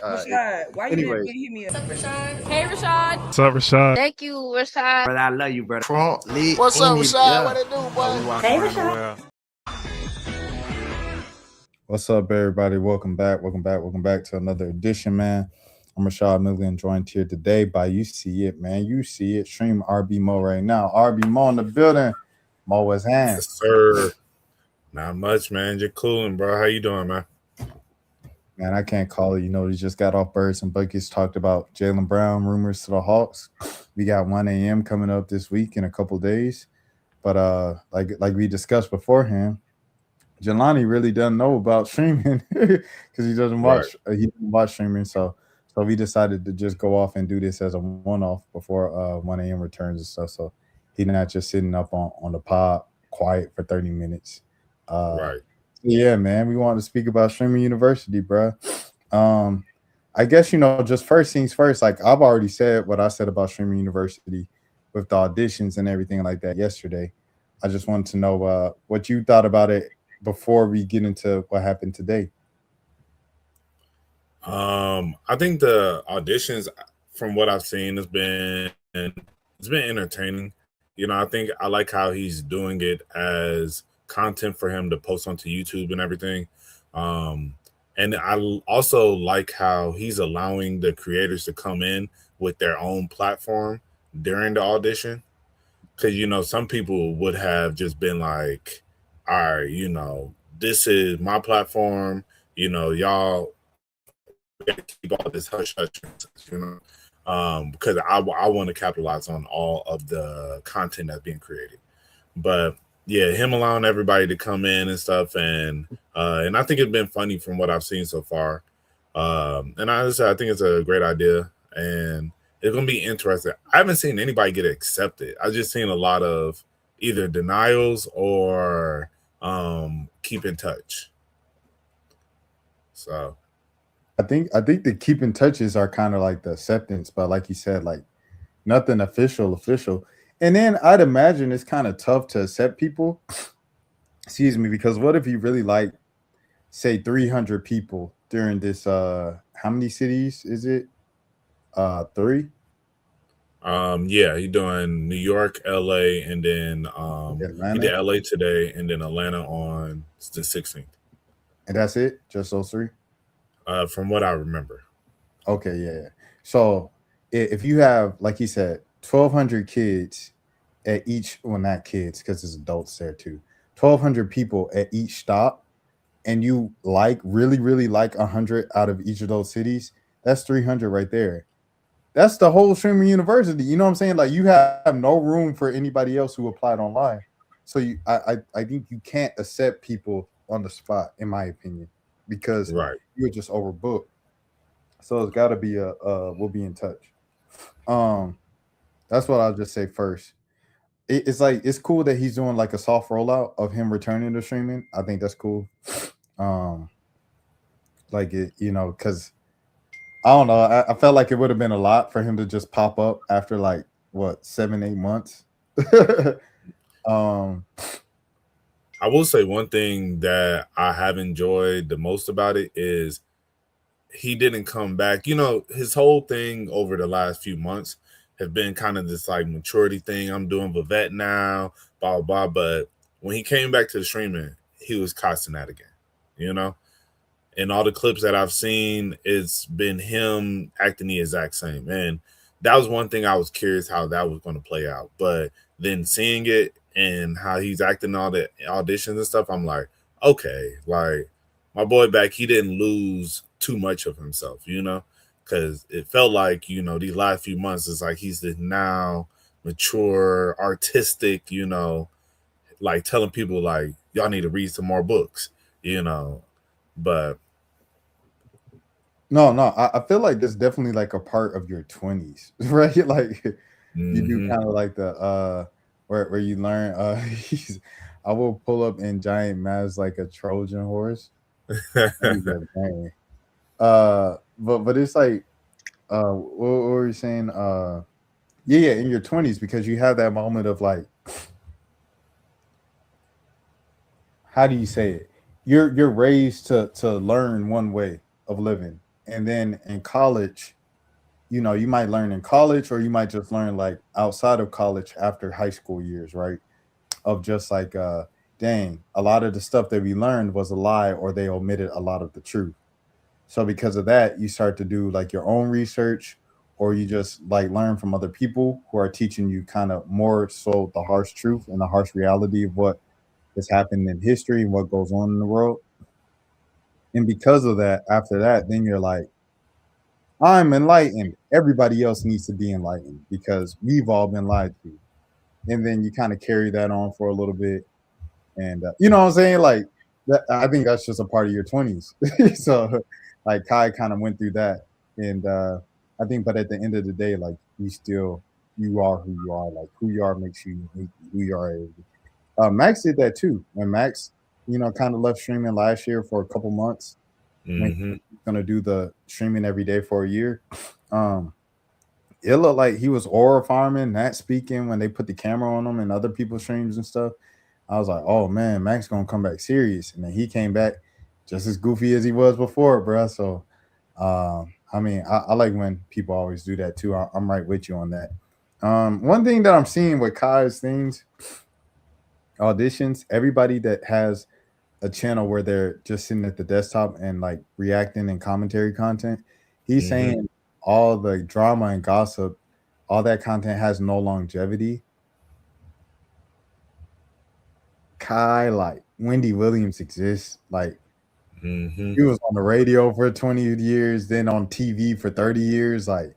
Rashad, why you didn't Anyways, hit me up? Hey, Rashad. What's up, Rashad? Thank you, Rashad. brother, I love you, brother. Trump, lit, What's up, Rashad? yeah. What it do, boy? Hey, Rashad. What's up, everybody? Welcome back. Welcome back to another edition, man. I'm Rashad Milligan, joined here today by You See It, man. You See It. Stream RBMo right now. RBMo in the building. Mo is hand. Yes, sir. Not much, man. Just cooling, bro. How you doing, man? Man, I can't call it. You know, we just got off Birds and Buckets, talked about Jaylen Brown rumors to the Hawks. We got 1 a.m. coming up this week in a couple days. But like we discussed beforehand, Jelani really doesn't know about streaming because he doesn't watch he doesn't watch streaming. So we decided to just go off and do this as a one-off before 1 a.m. returns and stuff. So he's not just sitting up on the pod quiet for 30 minutes. Right. Yeah, man. We wanted to speak about Streaming University, bro. I guess, just first things first, like I've already said what I said about Streaming University with the auditions and everything like that yesterday. I just wanted to know what you thought about it before we get into what happened today. I think the auditions, from what I've seen, it's been entertaining. I think I like how he's doing it as content for him to post onto YouTube and everything. And I also like how he's allowing the creators to come in with their own platform during the audition. Because, some people would have just been like, all right, this is my platform, y'all keep all this hush hush, because I want to capitalize on all of the content that's being created. But yeah, him allowing everybody to come in and stuff, and I think it's been funny from what I've seen so far. And I think it's a great idea, and it's gonna be interesting. I haven't seen anybody get accepted. I've just seen a lot of either denials or keep in touch. So I think the keep in touches are kind of like the acceptance, but like you said, like nothing official. And then I'd imagine it's kind of tough to accept people. Excuse me, because what if you really like, say, 300 people during this? How many cities is it? 3. Yeah, he's doing New York, LA, and then he did LA today, and then Atlanta on the 16th. And that's it? Just those 3? From what I remember. Okay, yeah. So if you have, like he said, 1,200 kids at each, well, not kids because there's adults there too. 1,200 people at each stop, and you really like 100 out of each of those cities. That's 300 right there. That's the whole Streaming University. You know what I'm saying? Like you have no room for anybody else who applied online. So I think you can't accept people on the spot, in my opinion, because you're just overbooked. So it's got to be we'll be in touch. That's what I'll just say first. It's like it's cool that he's doing like a soft rollout of him returning to streaming. I think that's cool. Like it, because I don't know. I felt like it would have been a lot for him to just pop up after like what 7-8 months. I will say one thing that I have enjoyed the most about it is he didn't come back. His whole thing over the last few months has been kind of this like maturity thing. I'm doing Vivette now, blah, blah, blah. But when he came back to the streaming, he was casting that again, And all the clips that I've seen, it's been him acting the exact same. And that was one thing I was curious how that was going to play out. But then seeing it and how he's acting all the auditions and stuff, I'm like, okay, like my boy back, he didn't lose too much of himself, because it felt like, these last few months, it's like he's this now mature, artistic, like telling people like, y'all need to read some more books, but no, I feel like this definitely like a part of your 20s, right? Like you do kind of like the where you learn I will pull up in giant mass like a Trojan horse. But it's like what were you saying? Yeah, in your 20s, because you have that moment of like, how do you say it? You're raised to learn one way of living, And then in college, you know, you might learn in college, or you might just learn like outside of college after high school years, right? Of just like, dang, a lot of the stuff that we learned was a lie, or they omitted a lot of the truth. So because of that, you start to do like your own research, or you just like learn from other people who are teaching you kind of more so the harsh truth and the harsh reality of what has happened in history and what goes on in the world. And because of that, after that, then you're like, I'm enlightened. Everybody else needs to be enlightened because we've all been lied to. And then you kind of carry that on for a little bit. And you know what I'm saying? Like, that, I think that's just a part of your 20s. So, like, Kai kind of went through that. And I think, but at the end of the day, like, you are who you are. Like, who you are makes you who you are. Max did that too. When Max, you know, kind of left streaming last year for a couple months, when he was gonna do the streaming every day for a year. Um, it looked like he was aura farming, not speaking when they put the camera on him and other people's streams and stuff. I was like, oh man, Max gonna come back serious, and then he came back just as goofy as he was before, bro. So, I mean, I like when people always do that too. I'm right with you on that. One thing that I'm seeing with Kai's things, auditions, everybody that has a channel where they're just sitting at the desktop and like reacting and commentary content, he's saying all the drama and gossip, all that content has no longevity. Kai, like Wendy Williams exists. Like he was on the radio for 20 years, then on TV for 30 years. Like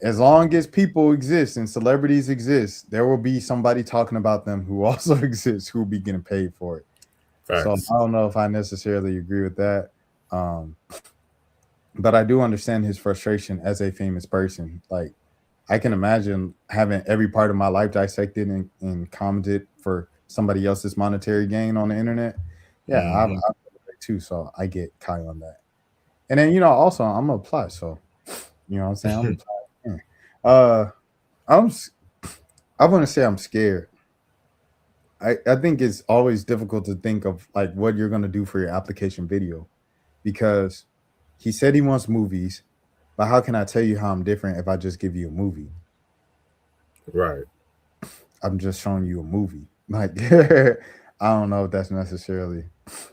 as long as people exist and celebrities exist, there will be somebody talking about them who also exists who will be getting paid for it. So I don't know if I necessarily agree with that. But I do understand his frustration as a famous person. Like I can imagine having every part of my life dissected and commented for somebody else's monetary gain on the internet. Yeah, I've done that too. So I get Kai on that. And then, you know, also I'm gonna apply. So, you know what I'm saying? I'm applying. I'm I want to say I'm scared. I think it's always difficult to think of like what you're gonna do for your application video, because he said he wants movies, but how can I tell you how I'm different if I just give you a movie? Right. I'm just showing you a movie. Like I don't know if that's necessarily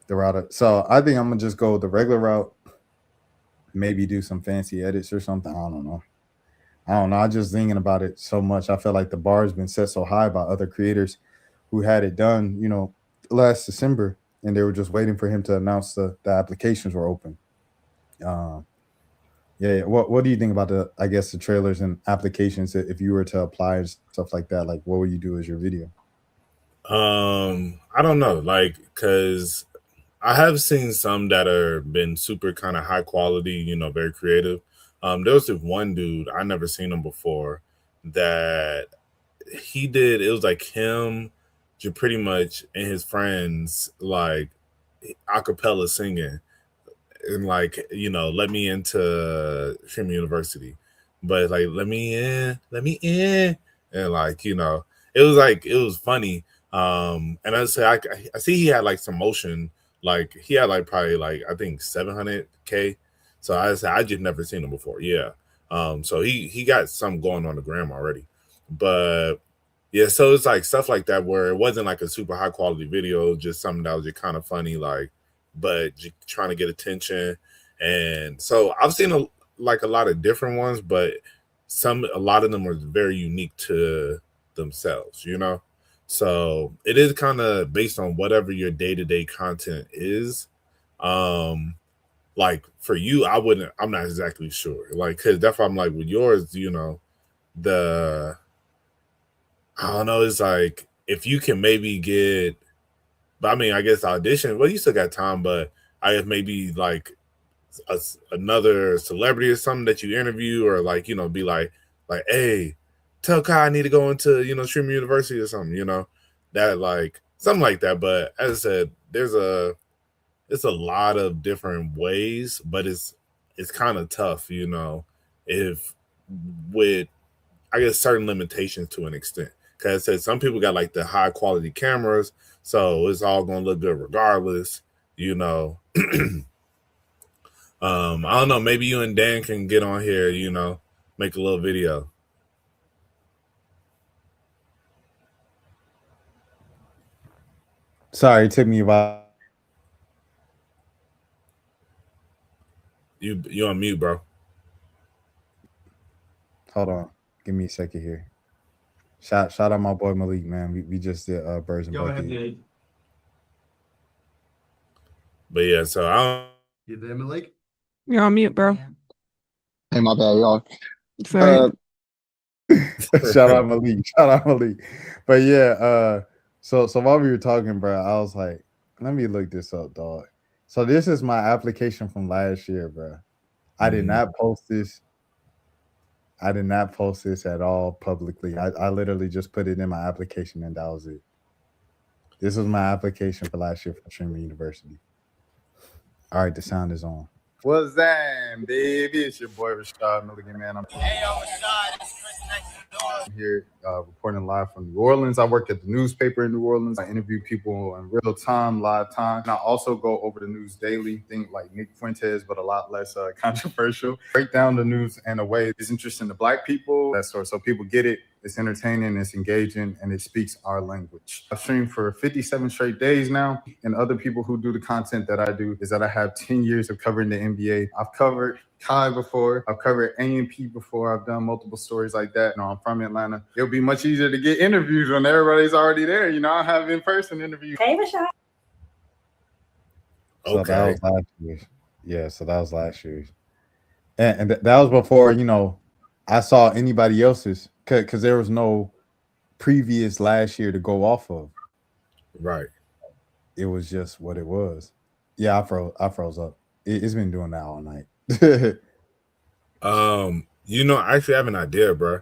the route. So I think I'm gonna just go the regular route. Maybe do some fancy edits or something. I don't know. I just thinking about it so much. I feel like the bar has been set so high by other creators who had it done, you know, last December, and they were just waiting for him to announce the applications were open. Yeah. What do you think about I guess the trailers and applications if you were to apply and stuff like that? Like, what would you do as your video? I don't know, like, cause I have seen some that are been super kind of high quality, you know, very creative. There was this one dude I never seen him before that he did. It was like him, pretty much, and his friends like acapella singing, and like, you know, let me into Trim University, but like let me in, and like, you know, it was funny. And I say I see he had like some motion, like he had like probably like I think 700K. So I said I just never seen him before. Yeah. So he got some going on the gram already, but yeah. So it's like stuff like that where it wasn't like a super high quality video, just something that was just kind of funny, like, but trying to get attention. And so I've seen like a lot of different ones, but a lot of them are very unique to themselves, you know? So it is kind of based on whatever your day-to-day content is. Like for you, I'm not exactly sure. Like, cause that's why I'm like with yours, you know, I don't know, it's like if you can maybe get, but I mean, I guess audition. Well, you still got time, but I guess maybe like another celebrity or something that you interview, or like, you know, be like, hey, tell Kai I need to go into, you know, Stream University or something, you know, that like something like that. But as I said, it's a lot of different ways, but it's kind of tough, you know, if with I guess certain limitations to an extent. Because I said some people got like the high quality cameras, so it's all gonna look good regardless, you know. I don't know. Maybe you and Dan can get on here. Make a little video. Sorry, it took me about. You on mute, bro. Hold on, give me a second here. Shout out my boy Malik, man. We just did Birds and Bucket. But yeah, so I don't. You there, Malik? You're on mute, bro. Hey, my bad, y'all. Sorry. Shout out Malik. But yeah, so while we were talking, bro, I was like, let me look this up, dog. So this is my application from last year, bro. I did not post this. I did not post this at all publicly. I literally just put it in my application and that was it. This was my application for last year for Trinity University. All right, the sound is on. What's that, baby? It's your boy Rashad Milligan, man. I'm here reporting live from New Orleans. I work at the newspaper in New Orleans. I interview people in real time, live time. And I also go over the news daily, think like Nick Fuentes, but a lot less controversial. Break down the news in a way that's interesting to Black people. That sort, so people get it. It's entertaining, it's engaging, and it speaks our language. I've streamed for 57 straight days now, and other people who do the content that I do is that I have 10 years of covering the NBA. I've covered Kai before, I've covered A&P before, I've done multiple stories like that. I'm from Atlanta. It'll be much easier to get interviews when everybody's already there. I have in-person interviews. Hey, Rashad. So that was last year. Yeah, so that was last year. And that was before, I saw anybody else's, because there was no previous last year to go off of. Right. It was just what it was. Yeah, I froze up. It's been doing that all night. I actually have an idea, bro.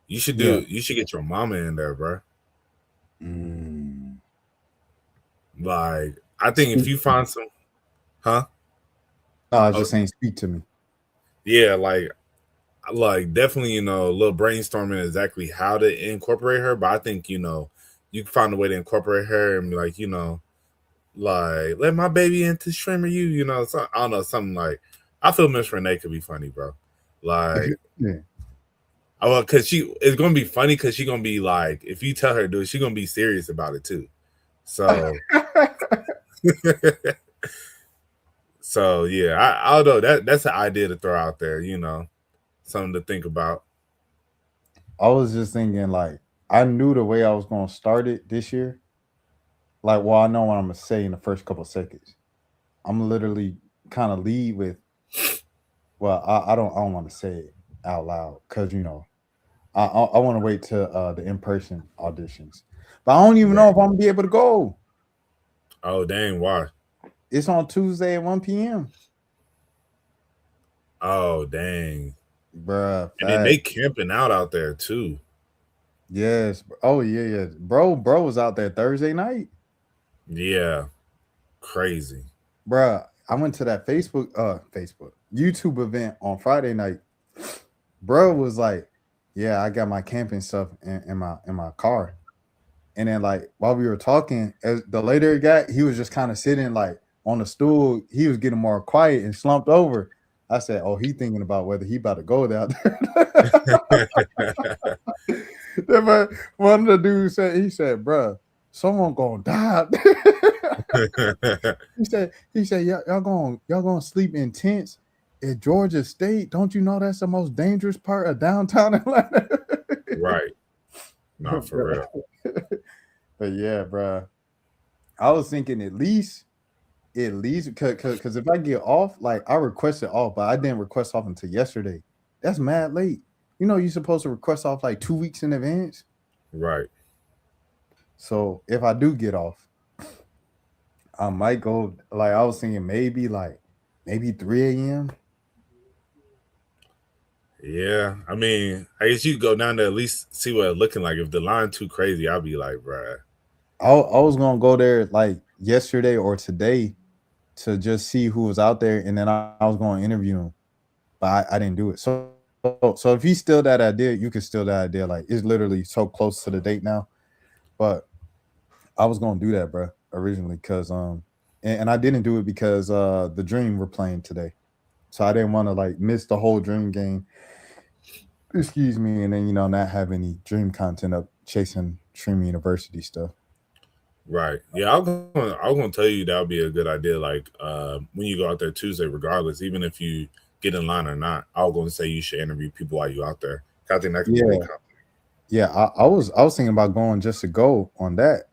You should get your mama in there, bro. Like, I think if you find some, huh? No, I was just saying, speak to me. Yeah, like definitely, a little brainstorming exactly how to incorporate her. But I think, you can find a way to incorporate her and be like, like, let my baby into streamer you, so, I don't know, something like, I feel Miss Renee could be funny, bro. Like, yeah. Because it's going to be funny because she's going to be like, if you tell her to do it, she's going to be serious about it too. So, so yeah, I don't know. That's an idea to throw out there, something to think about. I was just thinking, like, I knew the way I was going to start it this year. Like, well, I know what I'm going to say in the first couple of seconds. I'm literally kind of lead with, well, I don't want to say it out loud because, I want to wait till the in-person auditions. But I don't even know if I'm going to be able to go. Oh, dang, why? It's on Tuesday at 1 p.m. Oh, dang. Bruh. And then they camping out there too. Yes. Oh, yeah. Bro was out there Thursday night. Yeah. Crazy. Bruh, I went to that YouTube event on Friday night. Bro was like, yeah, I got my camping stuff in my car. And then, like, while we were talking, as the later it got, he was just kind of sitting like on the stool. He was getting more quiet and slumped over. I said, oh, he thinking about whether he about to go down there. One of the dudes said, bruh, someone gonna die. he said, y'all gonna sleep in tents at Georgia State. Don't you know that's the most dangerous part of downtown Atlanta? Right. Not for real. But yeah, bro. I was thinking at least because if I get off, like I requested off, but I didn't request off until yesterday. That's mad late. You're supposed to request off like 2 weeks in advance. Right. So if I do get off, I might go, like I was thinking maybe 3 a.m. Yeah. I mean, I guess you go down there at least see what it's looking like. If the line too crazy, I'll be like, bruh. I was gonna go there like yesterday or today to just see who was out there, and then I was going to interview him, but I didn't do it. So if he's still that idea, you can still that idea. Like it's literally so close to the date now, but I was gonna do that, bro, originally, because and I didn't do it because the Dream were playing today. So I didn't want to like miss the whole dream game. Excuse me, and then not have any dream content up chasing Stream University stuff. Right. Yeah, I was gonna tell you that would be a good idea. Like when you go out there Tuesday, regardless, even if you get in line or not, I was gonna say you should interview people while you out there. I think that could be big content. Yeah, I was thinking about going just to go on that.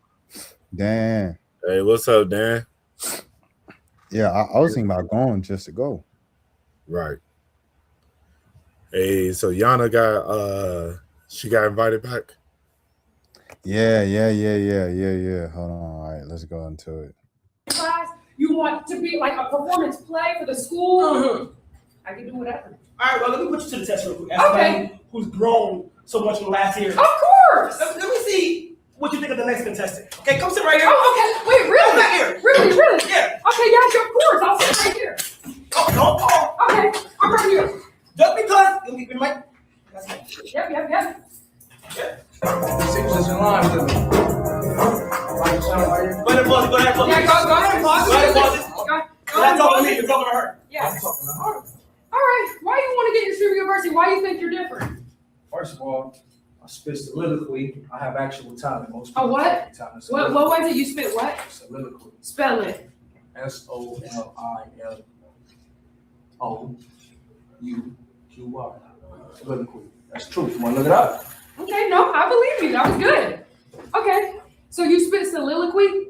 Dan. Hey, what's up, Dan? Yeah, I was thinking about going just to go. Right. Hey, so Yana she got invited back. Yeah. Hold on. All right, let's go into it. Class, you want to be like a performance play for the school? I can do whatever. All right, well, let me put you to the test real quick. Okay. Who's grown so much in the last year? Of course. Let me see what you think of the next contestant. Okay, come sit right here. Oh, okay. Wait, Come really? back here. Really? Yeah. Okay, yeah, of course. I'll sit right here. Oh, don't call. Okay, I'm right here. Just because. You'll keep your mic. That's it. Yep. Six in line with me. Go ahead, pause it. Go ahead, pause it. Yeah, go ahead, pause Go ahead, pause it. Go You're ahead, not talking pause to me. it. You're talking to her. Yeah. I'm talking to her. All right. Why do you want to get into Stream University? Why do you think you're different? First of all, I spit soliloquy. I have actual talent. Most people A what? have talent. What was it? You spit what? Soliloquy. Spell it. SOLILOQY. Soliloquy. That's true. You want to look it up? Okay, no, I believe you. That was good. Okay. So you spit soliloquy?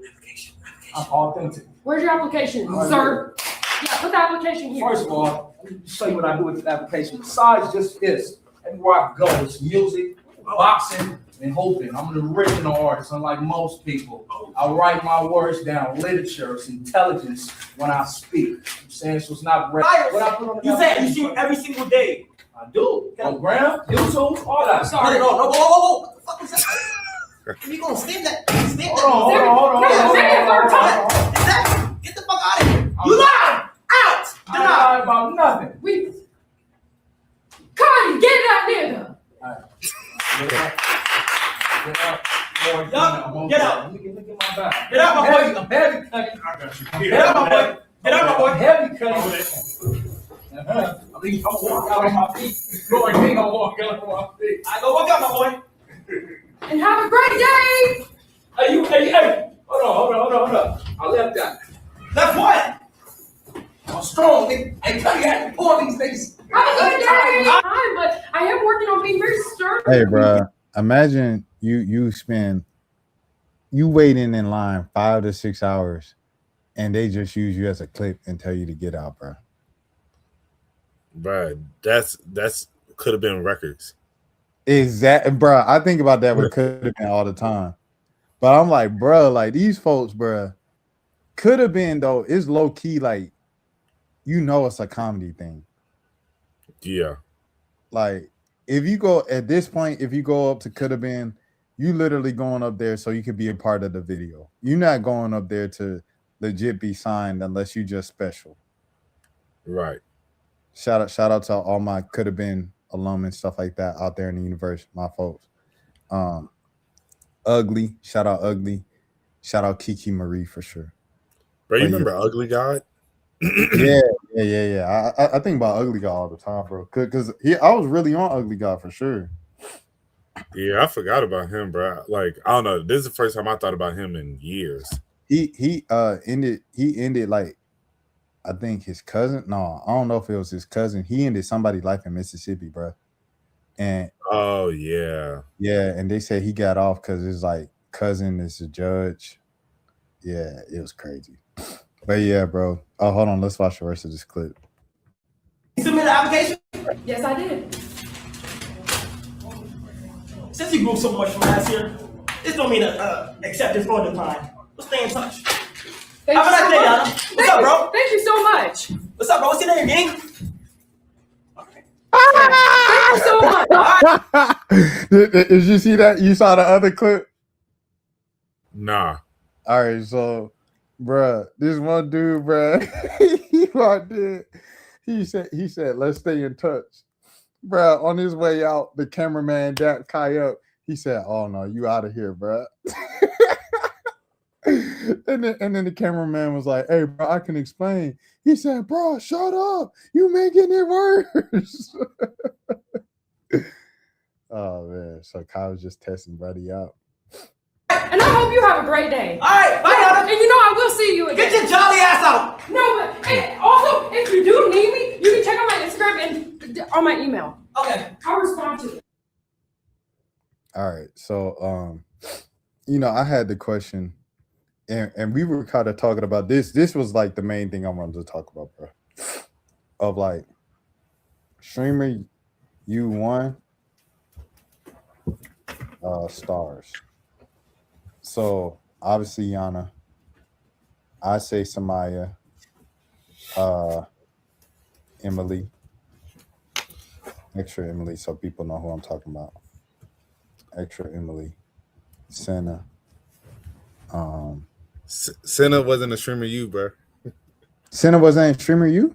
I'm authentic. Where's your application, Right sir? Yeah, put the application here. First of all, let me show you what I do with the application. Besides just this, everywhere I go, it's music, boxing, and hoping. I'm an original artist, unlike most people. I write my words down. Literature, it's intelligence when I speak. I'm saying so it's not what I put on the You said you application. shoot every single day. I do. Program, YouTube, all that. Sorry. No, whoa. What the fuck is that? You gonna stand that? Stand Hold on. Exactly. Get the fuck out of here. You lied. Out. I ain't lying about nothing. Cardi, get that nigga. Get out. Look at my back. Get out, my boy. I'm heavy cutting. Get out, my boy. Get out, my boy. Heavy cutting. I mean, I'm walking out on my feet. Lord, I'm walking out on my feet. I go walk out, my boy. And have a great day. Hey. Hold on. I left that. That's what? I'm strong, nigga. I tell you, I have to pull these things. Have a good day. But I am working on being very stern. Hey, bro, imagine you waiting in line 5 to 6 hours, and they just use you as a clip and tell you to get out, bro. Bro, that's could have been records. Exactly, bro. I think about that with could have been all the time, but I'm like, bro, like these folks, bro, could have been though. It's low key, like it's a comedy thing. Yeah. Like if you go at this point, if you go up to could have been, you literally going up there so you could be a part of the video. You're not going up there to legit be signed unless you just special. Right. Shout out to all my could have been alum and stuff like that out there in the universe, my folks. Ugly, shout out Kiki Marie for sure. Bro, you remember Ugly God? Yeah. I think about Ugly God all the time, bro. Because I was really on Ugly God for sure. Yeah, I forgot about him, bro. Like, I don't know. This is the first time I thought about him in years. He ended like, I think his cousin. No, I don't know if it was his cousin. He ended somebody's life in Mississippi, bro. And oh yeah, and they said he got off because his like cousin is a judge. Yeah, it was crazy. But yeah, bro. Oh, hold on. Let's watch the rest of this clip. You submitted the application? Yes, I did. Since you grew so much from last year, this don't mean acceptance or decline. We'll stay in touch. Thank Have a you so nice day, much. Yana. What's up, bro? Thank you so much. What's up, bro? What's your name, gang? Thank you so much. Did you see that? You saw the other clip? nah. All right, so, bruh, this one dude, bruh, he walked in. He said, let's stay in touch. Bruh, on his way out, the cameraman dapped Kai up. He said, oh no, you out of here, bruh. then the cameraman was like, "Hey, bro, I can explain." He said, "Bro, shut up! You making it worse." Oh man, so Kyle was just testing Buddy out. And I hope you have a great day. All right, bye, Yana. And you know I will see you again. Get your jolly ass out. No, but and also, if you do need me, you can check out my Instagram and on my email. Okay. I'll respond to it. All right, so I had the question, and we were kind of talking about this. This was like the main thing I wanted to talk about, bro. Of like streamer U1 stars. So obviously Yana, I say Samaya, Emily, extra Emily, so people know who I'm talking about. Extra Emily, Senna. Senna wasn't a streamer you, bro. Senna wasn't a streamer you?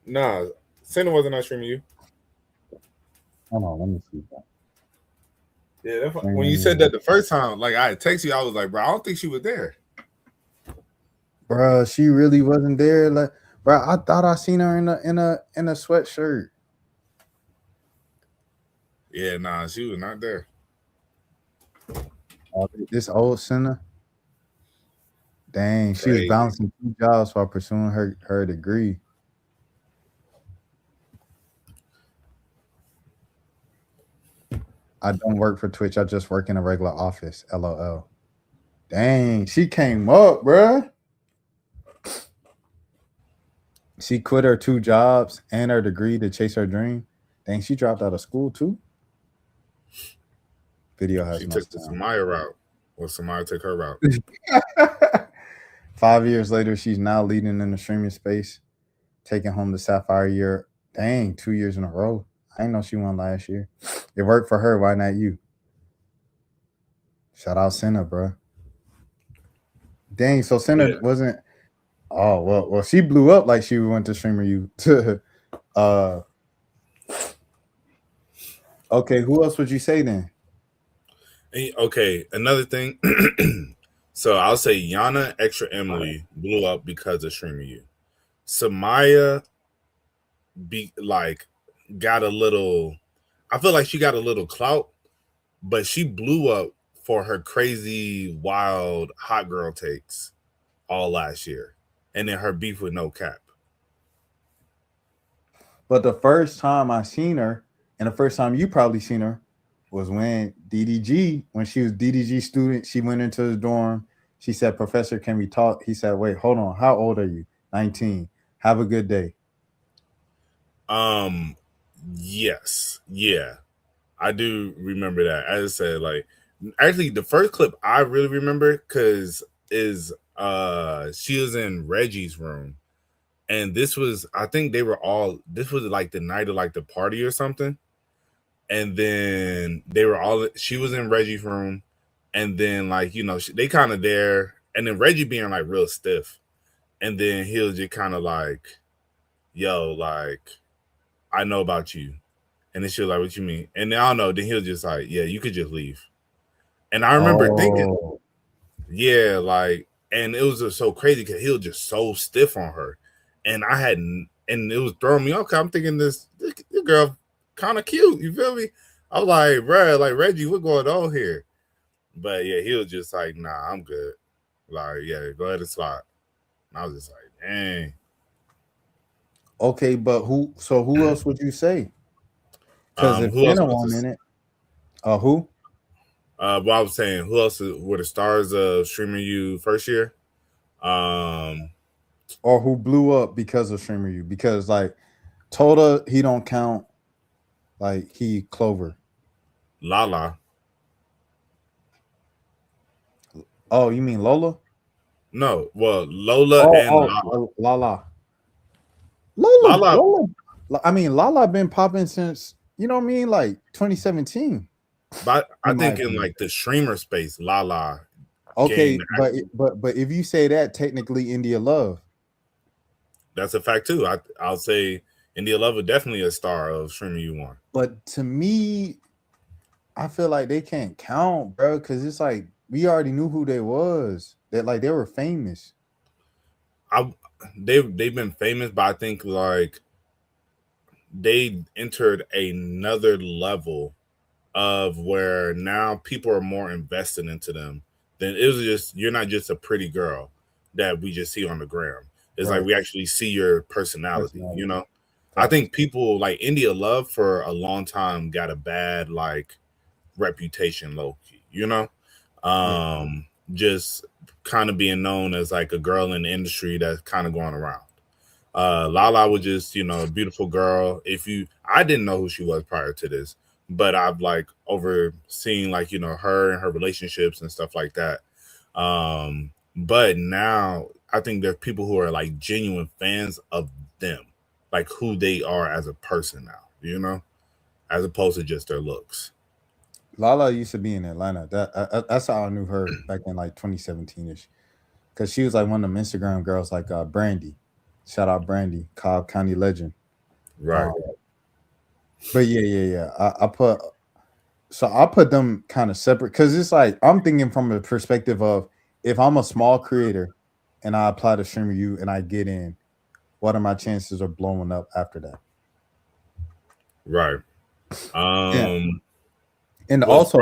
Nah, Senna wasn't on streamer you. Hold on, let me see that. Yeah, when you said that the first time, like I text you, I was like, bro, I don't think she was there. Bro, she really wasn't there. Like, bro, I thought I seen her in a sweatshirt. Yeah, nah, she was not there. This old Senna. Dang, she was balancing 2 jobs while pursuing her degree. I don't work for Twitch. I just work in a regular office. LOL. Dang, she came up, bruh. She quit her 2 jobs and her degree to chase her dream. Dang, she dropped out of school too. Video has She no took the sound. Samaya route, or Samaya took her route. 5 years later, she's now leading in the streaming space, taking home the Sapphire year. Dang, 2 years in a row. I didn't know she won last year. It worked for her. Why not you? Shout out Senna, bro. Dang, so Senna wasn't. Oh well, she blew up like she went to streamer you. Okay, who else would you say then? Okay, another thing. So I'll say Yana, extra Emily blew up because of streamer you. Samaya got a little. I feel like she got a little clout, but she blew up for her crazy, wild, hot girl takes all last year, and then her beef with No Cap. But the first time I seen her, and the first time you probably seen her, was when when she was DDG student, she went into his dorm. She said, "Professor, can we talk?" He said, "Wait, hold on. How old are you?" 19. Have a good day. Yes. Yeah. I do remember that. As I said, like, actually the first clip I really remember because she was in Reggie's room. And this was, I think this was like the night of like the party or something. And then she was in Reggie's room. And then like, they kind of there. And then Reggie being like real stiff. And then he was just kind of like, yo, like, I know about you. And then she was like, what you mean? And then I don't know. Then he was just like, yeah, you could just leave. And I remember thinking, yeah, like, and it was just so crazy because he was just so stiff on her. And and it was throwing me off. I'm thinking this girl kind of cute. You feel me? I was like, bro, like Reggie, what's going on here? But yeah, he was just like, nah, I'm good. Like, yeah, go ahead and slide. And I was just like, dang. Okay, but who else would you say? Because if Senna won in it, who? But I was saying, who else were the stars of streaming you first year? Or who blew up because of streamer you? Because like Toda, he don't count. Like he Clover. Lala. Oh, you mean Lola? No, well, Lola and Lala. Lola. I mean, Lala been popping since, you know what I mean, like 2017. But I think in like the streamer space, Lala. Okay, but if you say that, technically India Love. That's a fact too. I'll say India Love is definitely a star of streaming you want. But to me, I feel like they can't count, bro, because it's like we already knew who they was. They were famous. They've been famous, but I think like they entered another level of where now people are more invested into them than it was just you're not just a pretty girl that we just see on the gram. It's Right. like we actually see your personality, you know. I think people like India Love for a long time got a bad like reputation low key, you know. Just kind of being known as like a girl in the industry that's kind of going around. Lala was just, you know, a beautiful girl. I didn't know who she was prior to this, but I've like overseen like, you know, her and her relationships and stuff like that. But now I think there are people who are like genuine fans of them, like who they are as a person now, you know, as opposed to just their looks. Lala used to be in Atlanta. That's how I knew her back in like 2017ish, because she was like one of them Instagram girls, like Brandy. Shout out Brandy, Cobb County legend. Right. But yeah. I'll put them kind of separate, because it's like I'm thinking from a perspective of if I'm a small creator and I apply to Streamer U and I get in, what are my chances of blowing up after that? Right. And well, also,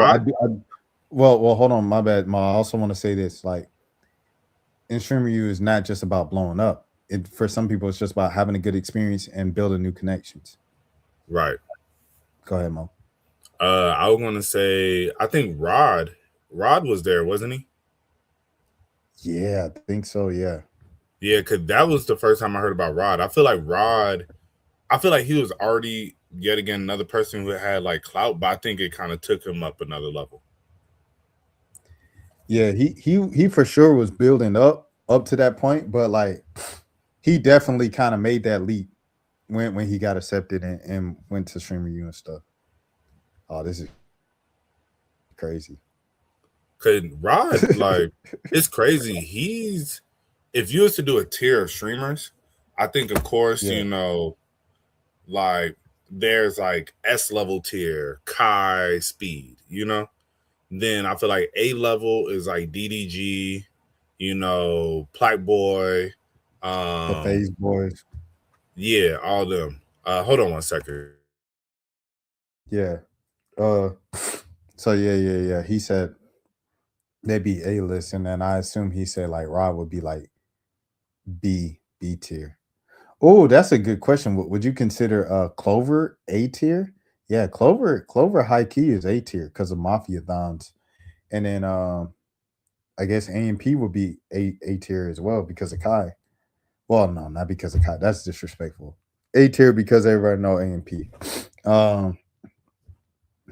well, hold on, my bad, Ma. I also want to say this: like, in Streamer U is not just about blowing up. For some people, it's just about having a good experience and building new connections. Right. Go ahead, Mo. I was gonna say I think Rod was there, wasn't he? Yeah, I think so. Yeah, because that was the first time I heard about Rod. I feel like he was already yet again another person who had like clout, but I think it kind of took him up another level. Yeah, he for sure was building up to that point, but like he definitely kind of made that leap when he got accepted and went to Streamer U and stuff. Oh, this is crazy. Cause Rod, like, it's crazy. If you was to do a tier of streamers, I think of course, you know, like there's like S level tier, Kai, Speed, you know. Then I feel like A level is like DDG, you know, Plaque Boy, The Phase Boys. Yeah, all of them. Hold on one second. Yeah. So yeah. He said they'd be A list, and then I assume he said like Rod would be like B tier. Oh, that's a good question. Would you consider Clover A tier? Yeah, Clover high key is A tier because of Mafia Thons. And then I guess AMP would be A tier as well because of Kai. Well, no, not because of Kai. That's disrespectful. A tier because everybody know AMP.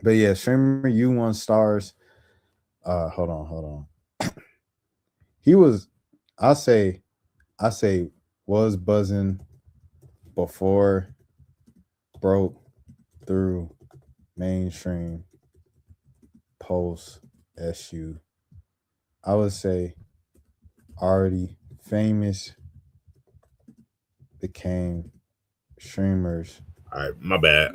But yeah, Streamer U1 stars. Hold on. He was, I say, was buzzing before broke through mainstream post SU. I would say already famous, became streamers. All right, my bad.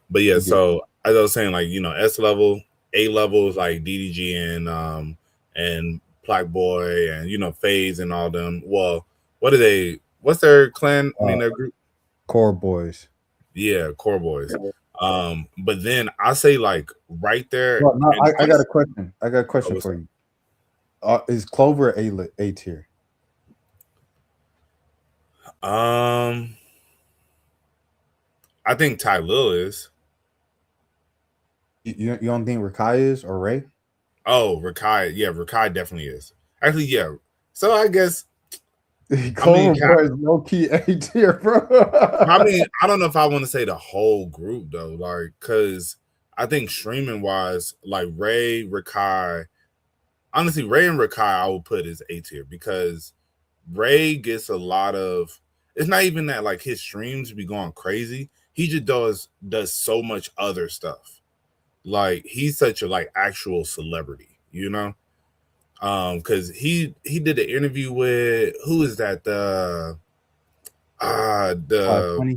But yeah, so as I was saying, like, you know, S level, A level is like DDG and Plaque Boy and, you know, FaZe and all them. Well, what's their clan? I mean, their group? Core Boys. Yeah, Core Boys. But then I say like right there. Well, no, I got a question. I got a question for you. Is Clover A tier? I think Ty Lil is. You don't think Rakai is or Ray? Oh, Rakai. Yeah, Rakai definitely is. Actually, yeah. So I guess Clover is low key A tier, bro. I mean, I don't know if I want to say the whole group though, like, because I think streaming wise, like Ray, Rakai, honestly, Ray and Rakai, I would put as A tier because Ray gets a lot of. It's not even that like his streams be going crazy. He just does so much other stuff. Like he's such a like actual celebrity, you know. Because he did an interview with who is that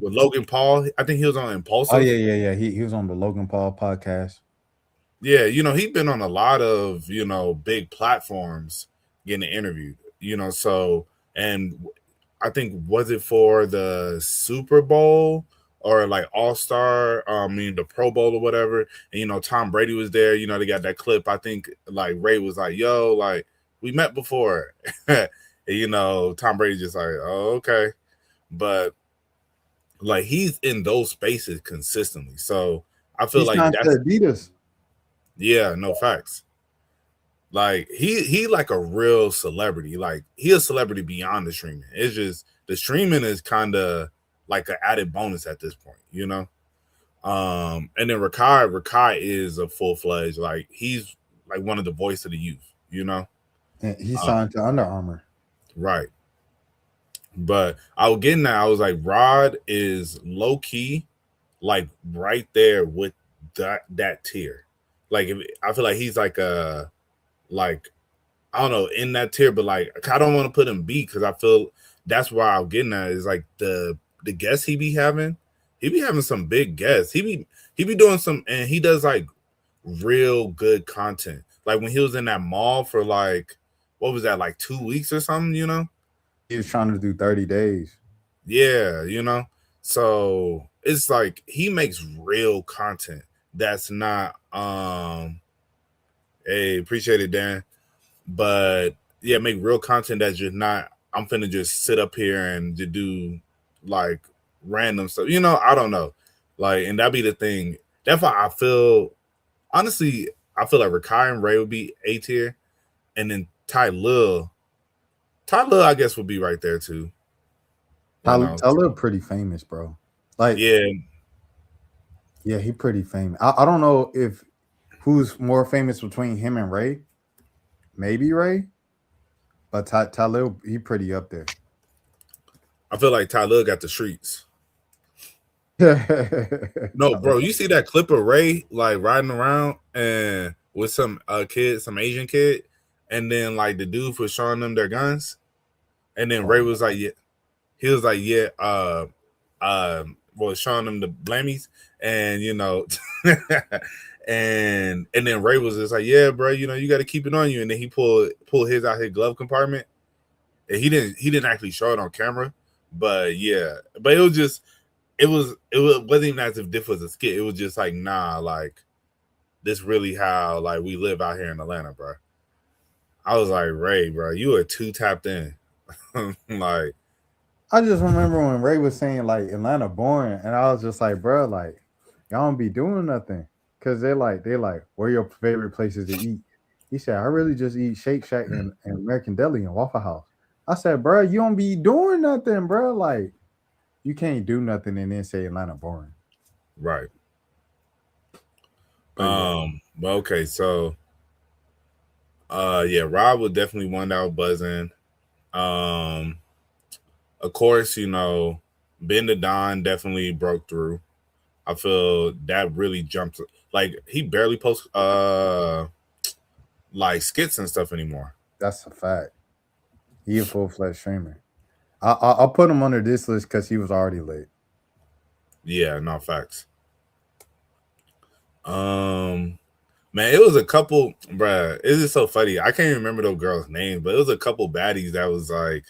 with Logan Paul. I think he was on Impulsive. Oh yeah. He was on the Logan Paul podcast. Yeah, you know, he's been on a lot of, you know, big platforms, getting interviewed, you know. So, and I think, was it for the Super Bowl or like All-Star, the Pro Bowl or whatever, and you know, Tom Brady was there, you know, they got that clip. I think like Ray was like, yo, like, we met before. And, you know, Tom Brady just like, oh, okay. But like, he's in those spaces consistently. So I feel He's like signed to that's, Adidas. yeah, no facts. Like he like a real celebrity. Like, he a celebrity beyond the streaming. It's just the streaming is kind of like an added bonus at this point, you know. And then Rakai is a full-fledged, like, he's like one of the voice of the youth, you know. And he signed to Under Armour. Right. But I was getting that. I was like, Rod is low key, like right there with that tier. Like, I feel like he's like a, like, I don't know, in that tier, but like, I don't want to put him B, because I feel that's why I'm getting at is like the guests he be having some big guests. He be doing some, and he does like real good content. Like when he was in that mall for like, what was that, like 2 weeks or something, you know? He was trying to do 30 days. Yeah, you know. So it's like he makes real content that's not hey, appreciate it, Dan. But yeah, make real content that's just not, I'm finna just sit up here and to do like random stuff. You know, I don't know. Like, and that'd be the thing. That's why I feel, honestly, I feel like Rakai and Ray would be A tier. And then Ty Lil, I guess, would be right there too. Tyler pretty famous, bro. Like, yeah, he pretty famous. I don't know if who's more famous between him and Ray. Maybe Ray, but Tyler, he pretty up there. I feel like Tyler got the streets. No, bro, you see that clip of Ray like riding around and with some kid, some Asian kid, and then like the dude was showing them their guns, and then Ray was like, yeah, he was like, yeah, was showing them the blammies, and you know, and then Ray was just like, yeah, bro, you know, you got to keep it on you, and then he pulled his out his glove compartment, and he didn't actually show it on camera, but yeah, but it was just. It wasn't even as if this was a skit. It was just like, nah, like, this really how like we live out here in Atlanta, bro. I was like, Ray, bro, you are too tapped in. Like, I just remember when Ray was saying like Atlanta boring, and I was just like, bro, like, y'all don't be doing nothing, cause they're like, where your favorite places to eat? He said, I really just eat Shake Shack and American Deli and Waffle House. I said, bro, you don't be doing nothing, bro. Like, you can't do nothing and then say Atlanta boring. Right. Yeah. But okay, so yeah, Rob was definitely one that was buzzing. Of course, you know, Ben the Don definitely broke through. I feel that really jumped, like, he barely posts like skits and stuff anymore. That's a fact. He a full-fledged streamer. I'll put him under this list because he was already late. Yeah, no facts. Man, it was a couple, bruh. It is so funny. I can't even remember those girls' names, but it was a couple baddies that was like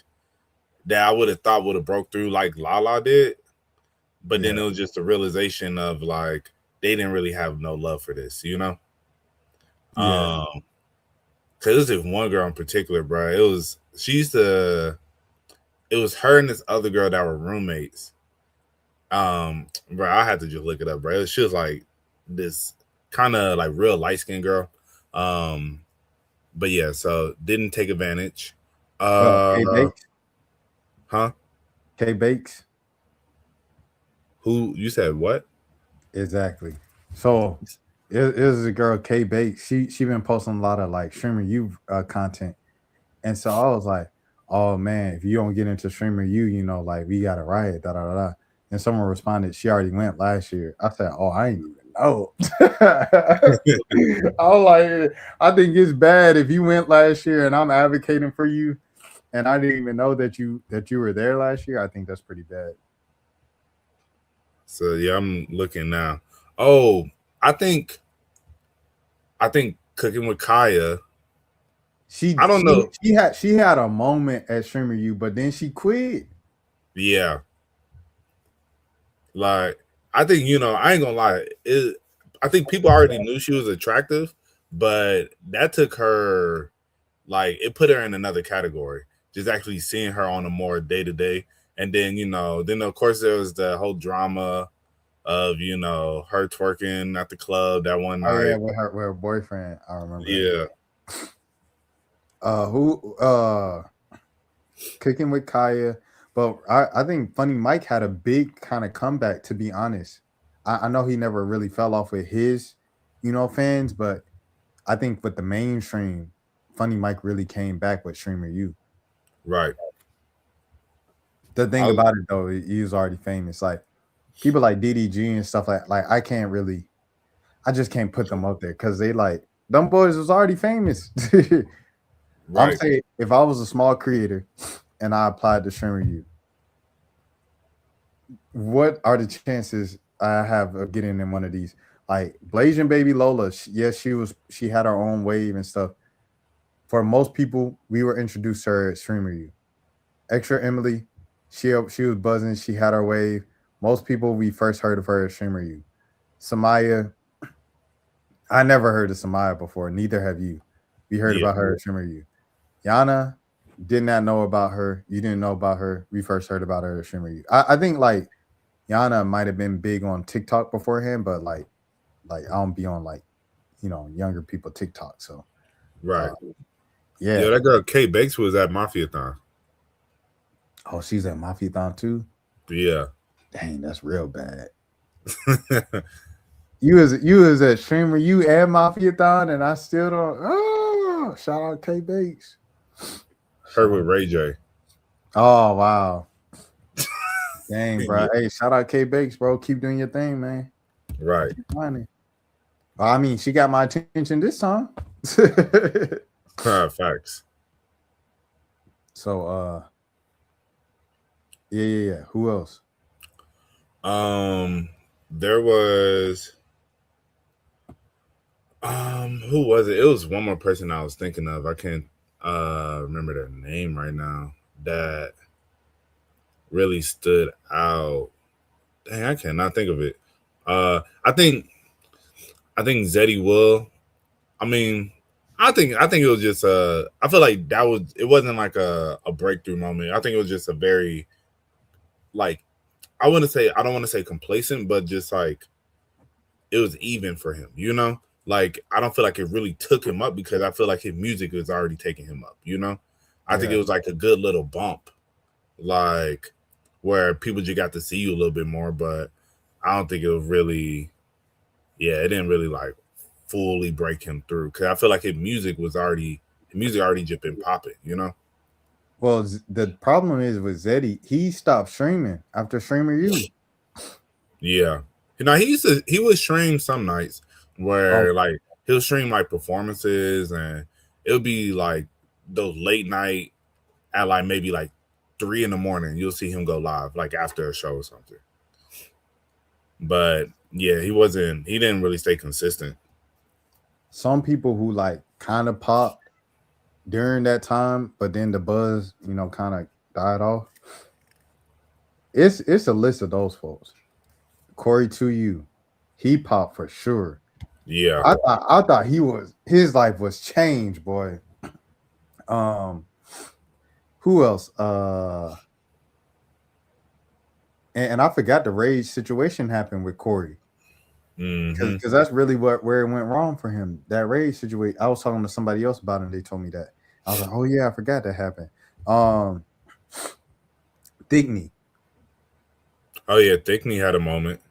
that I would have thought would have broke through like Lala did, but then it was just a realization of like they didn't really have no love for this, you know. Yeah. Cause it was this one girl in particular, bro. It was her and this other girl that were roommates. Bro, I had to just look it up, bro. She was like this kind of like real light-skinned girl. But yeah, so didn't take advantage. K Bakes? Huh? K Bakes? Who you said what? Exactly. So it was a girl, K Bakes. She been posting a lot of like streamer you content. And so I was like, oh man, if you don't get into streamer you know, like we got a riot, da da da da. And someone responded, she already went last year. I said, oh, I ain't even know. I was like, I think it's bad if you went last year and I'm advocating for you and I didn't even know that you were there last year. I think that's pretty bad. So yeah, I'm looking now. Oh, I think Cooking with Kaya I don't know. She had a moment at Streamer U, but then she quit. Yeah. Like, I think, I ain't gonna lie. I think people already knew she was attractive, but that took her, like, it put her in another category. Just actually seeing her on a more day to day. And then, then of course there was the whole drama of, her twerking at the club that one night. Oh yeah, with her boyfriend. I remember. Yeah. Kicking with Kaya. But I think Funny Mike had a big kind of comeback, to be honest. I know he never really fell off with his, fans, but I think with the mainstream, Funny Mike really came back with Streamer U. Right. The thing about it though, he was already famous. Like people like DDG and stuff like I just can't put them up there because they like them boys was already famous. Right. I'm saying if I was a small creator and I applied to Streamer U, what are the chances I have of getting in one of these? Like Blasian Baby Lola, yes, she had her own wave and stuff. For most people, we were introduced to her at Streamer U. Extra Emily, she was buzzing, she had her wave. Most people, we first heard of her at Streamer U. Samaya, I never heard of Samaya before, neither have you. We heard about her at Streamer U. Yana, did not know about her. You didn't know about her. We first heard about her at Streamer U. I think like Yana might have been big on TikTok beforehand, but like I don't be on like younger people TikTok. So right, yeah. That girl Kay Bakes was at Mafiathon. Oh, she's at Mafiathon too. Yeah. Dang, that's real bad. You was at Streamer U and Mafiathon, and I still don't. Oh, shout out Kay Bakes. Her with Ray J. Oh wow. Dang, bro. Hey, shout out Kay Bakes, bro. Keep doing your thing, man. Right. Well, I mean, she got my attention this time. Facts. So yeah. Who else? There was who was it? It was one more person I was thinking of. I can't remember their name right now. That really stood out. Dang, I cannot think of it. I think Zeddy will. I mean, I think it was just I feel like it wasn't like a breakthrough moment. I think it was just a very like I don't want to say complacent, but just like it was even for him, Like I don't feel like it really took him up because I feel like his music was already taking him up, I think it was like a good little bump, like where people just got to see you a little bit more, but I don't think it was really, it didn't really like fully break him through because I feel like his music already just been popping, Well, the problem is with Zeddy, he stopped streaming after Streamer U. Yeah, he would stream some nights where like he'll stream like performances and it'll be like those late night at like maybe like 3 a.m. You'll see him go live like after a show or something. But yeah, he didn't really stay consistent. Some people who like kind of popped during that time, but then the buzz, kind of died off. It's a list of those folks. Corey 2U, he popped for sure. Yeah, I thought his life was changed, boy. Who else? And I forgot the rage situation happened with Corey. Because that's really where it went wrong for him. That rage situation. I was talking to somebody else about it, and they told me that. I was like, oh yeah, I forgot that happened. Thickney. Oh yeah, Thickney had a moment.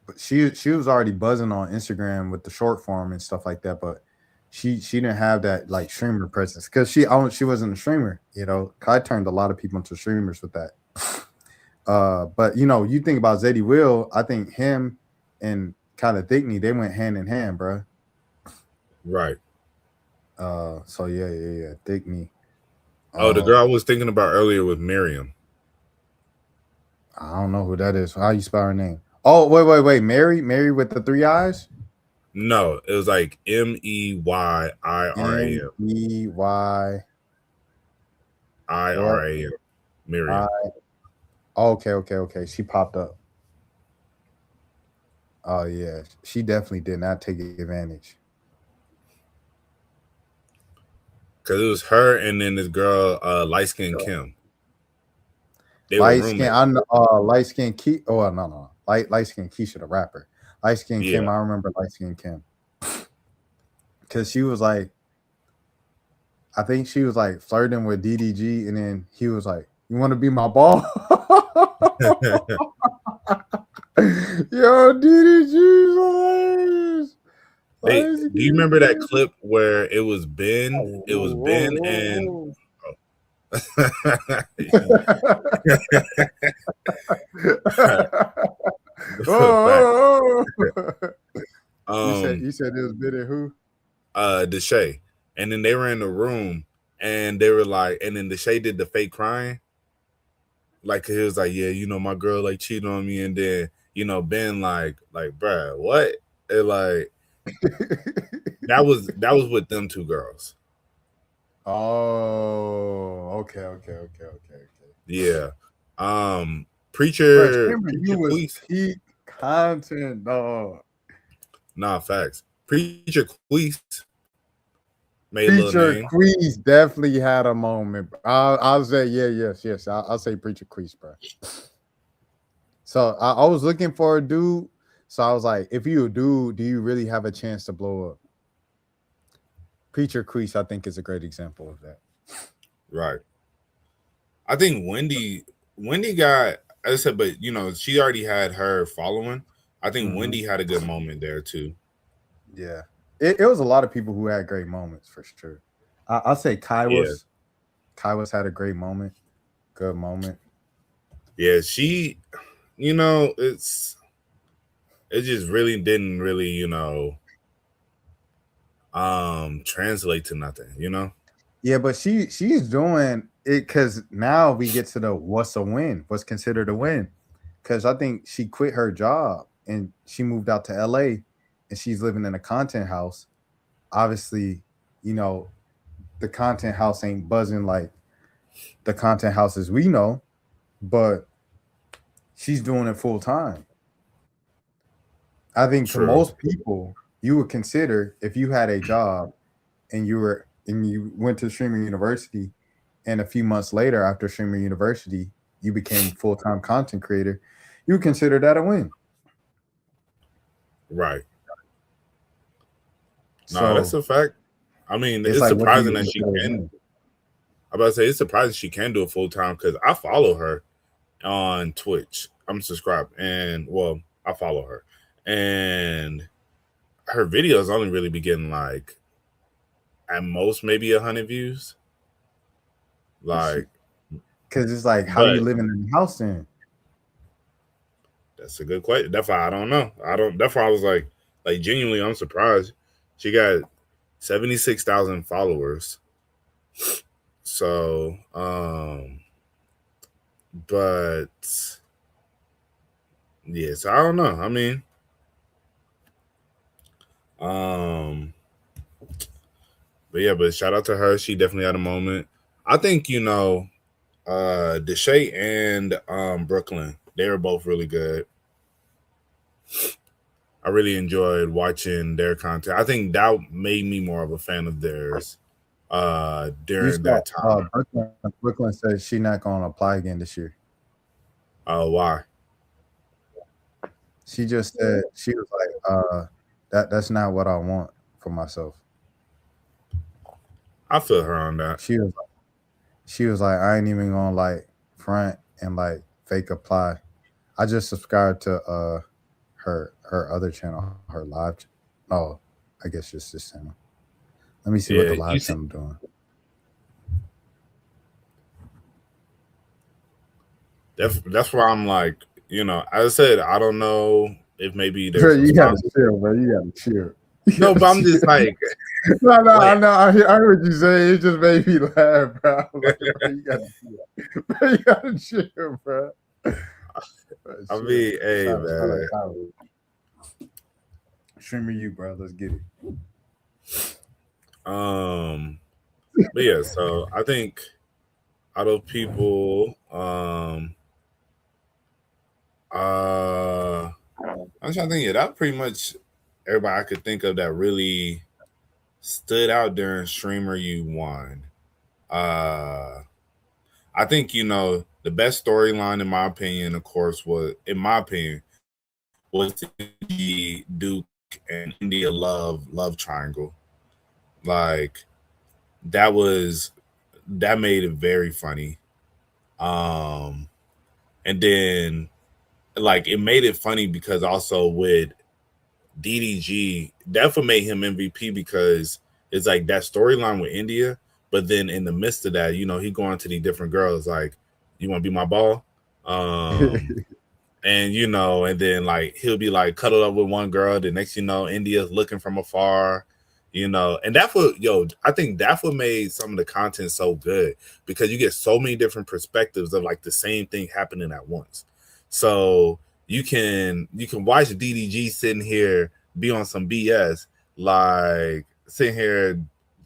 But she was already buzzing on Instagram with the short form and stuff like that, but she didn't have that like streamer presence because she wasn't a streamer, I turned a lot of people into streamers with that. But you think about Zeddy Will, I think him and kind of Thickney, they went hand in hand, bro. Right. So yeah, Thickney. Oh, the girl I was thinking about earlier was Miriam. I don't know who that is. How you spell her name? Oh, wait. Mary with the 3 eyes? No, it was like Meyiraam. Meyiraam. Miriam. Okay. She popped up. Oh yeah, she definitely did not take advantage. Because it was her and then this girl, light skin Kim. They were Light skin, roommates. I'm light skin Key. Oh no, light skin Keisha the rapper. Light skin Kim, I remember light skin Kim. Because she was like, I think she was like flirting with DDG, and then he was like, "You want to be my ball?" Yo, DDG hilarious. Do you remember that clip where it was Ben? It was Ben and. You said it was Ben and who? Deshae. And then they were in the room and they were like, and then Deshae did the fake crying. Like he was like, yeah, you know, my girl like cheated on me, and then Ben like, bruh, what? And like that was with them two girls. Oh, okay. Yeah. Preacher you was peak content, dog. Nah, facts. Preacher Queese made Preacher Queese definitely had a moment. I'll say yes. I'll say Preacher Queese, bro. So I was looking for a dude. So I was like, if you a dude, do you really have a chance to blow up? Preacher Queese, I think, is a great example of that. Right. I think Wendy got, as I said, but she already had her following. I think Wendy had a good moment there too. Yeah. It was a lot of people who had great moments for sure. I'll say Kaiwas. Kaiwas had a great moment. Good moment. Yeah, she, it just really didn't translate to nothing, Yeah, but she's doing it because now we get to the what's a win, what's considered a win. Because I think she quit her job and she moved out to LA and she's living in a content house. Obviously, the content house ain't buzzing like the content houses we know, but she's doing it full time. I think for most people, you would consider if you had a job and you went to Streamer University, and a few months later after Streamer University, you became a full-time content creator, you would consider that a win. Right. No, that's a fact. I mean, it's like, surprising that she can. I'm about to say it's surprising she can do it full time because I follow her on Twitch. I'm subscribed, and I follow her, and her videos only really be getting like at most maybe 100 views. Like, because it's like, how you living in the house then? That's a good question. That's why I don't know. That's why I was like genuinely, I'm surprised. She got 76,000 followers. So, but yes, I don't know. I mean, but shout out to her. She definitely had a moment. I think, Deshae and Brooklyn, they were both really good. I really enjoyed watching their content. I think that made me more of a fan of theirs during that time. Brooklyn says she's not going to apply again this year. Why? She just said, she was like, that's not what I want for myself. I feel her on that. She was like, I ain't even gonna like front and like fake apply. I just subscribed to her other channel, her live. Oh, I guess just this channel. Let me see what the live channel doing. That's why I'm like, as I said, I don't know if maybe there's you gotta chill, bro. You gotta chill. No, but I'm just like, no, I know. I heard what you say. It just made me laugh, bro. Like, bro, you gotta chill. Bro, you gotta chill, bro. I mean, hey, man. Streamer you, bro. Let's get it. But yeah, so I think out of people, I'm trying to think. Yeah, that pretty much everybody I could think of that really stood out during Streamer You Won. I think the best storyline in my opinion, of course, was the Duke and India love triangle. Like that made it very funny. And then like it made it funny because also with DDG, that's what made him MVP because it's like that storyline with India, but then in the midst of that, he going to these different girls like, you want to be my ball? And and then like he'll be like cuddled up with one girl, the next India's looking from afar, and that's what I think that's what made some of the content so good because you get so many different perspectives of like the same thing happening at once. So you can watch DDG sitting here be on some BS, like sitting here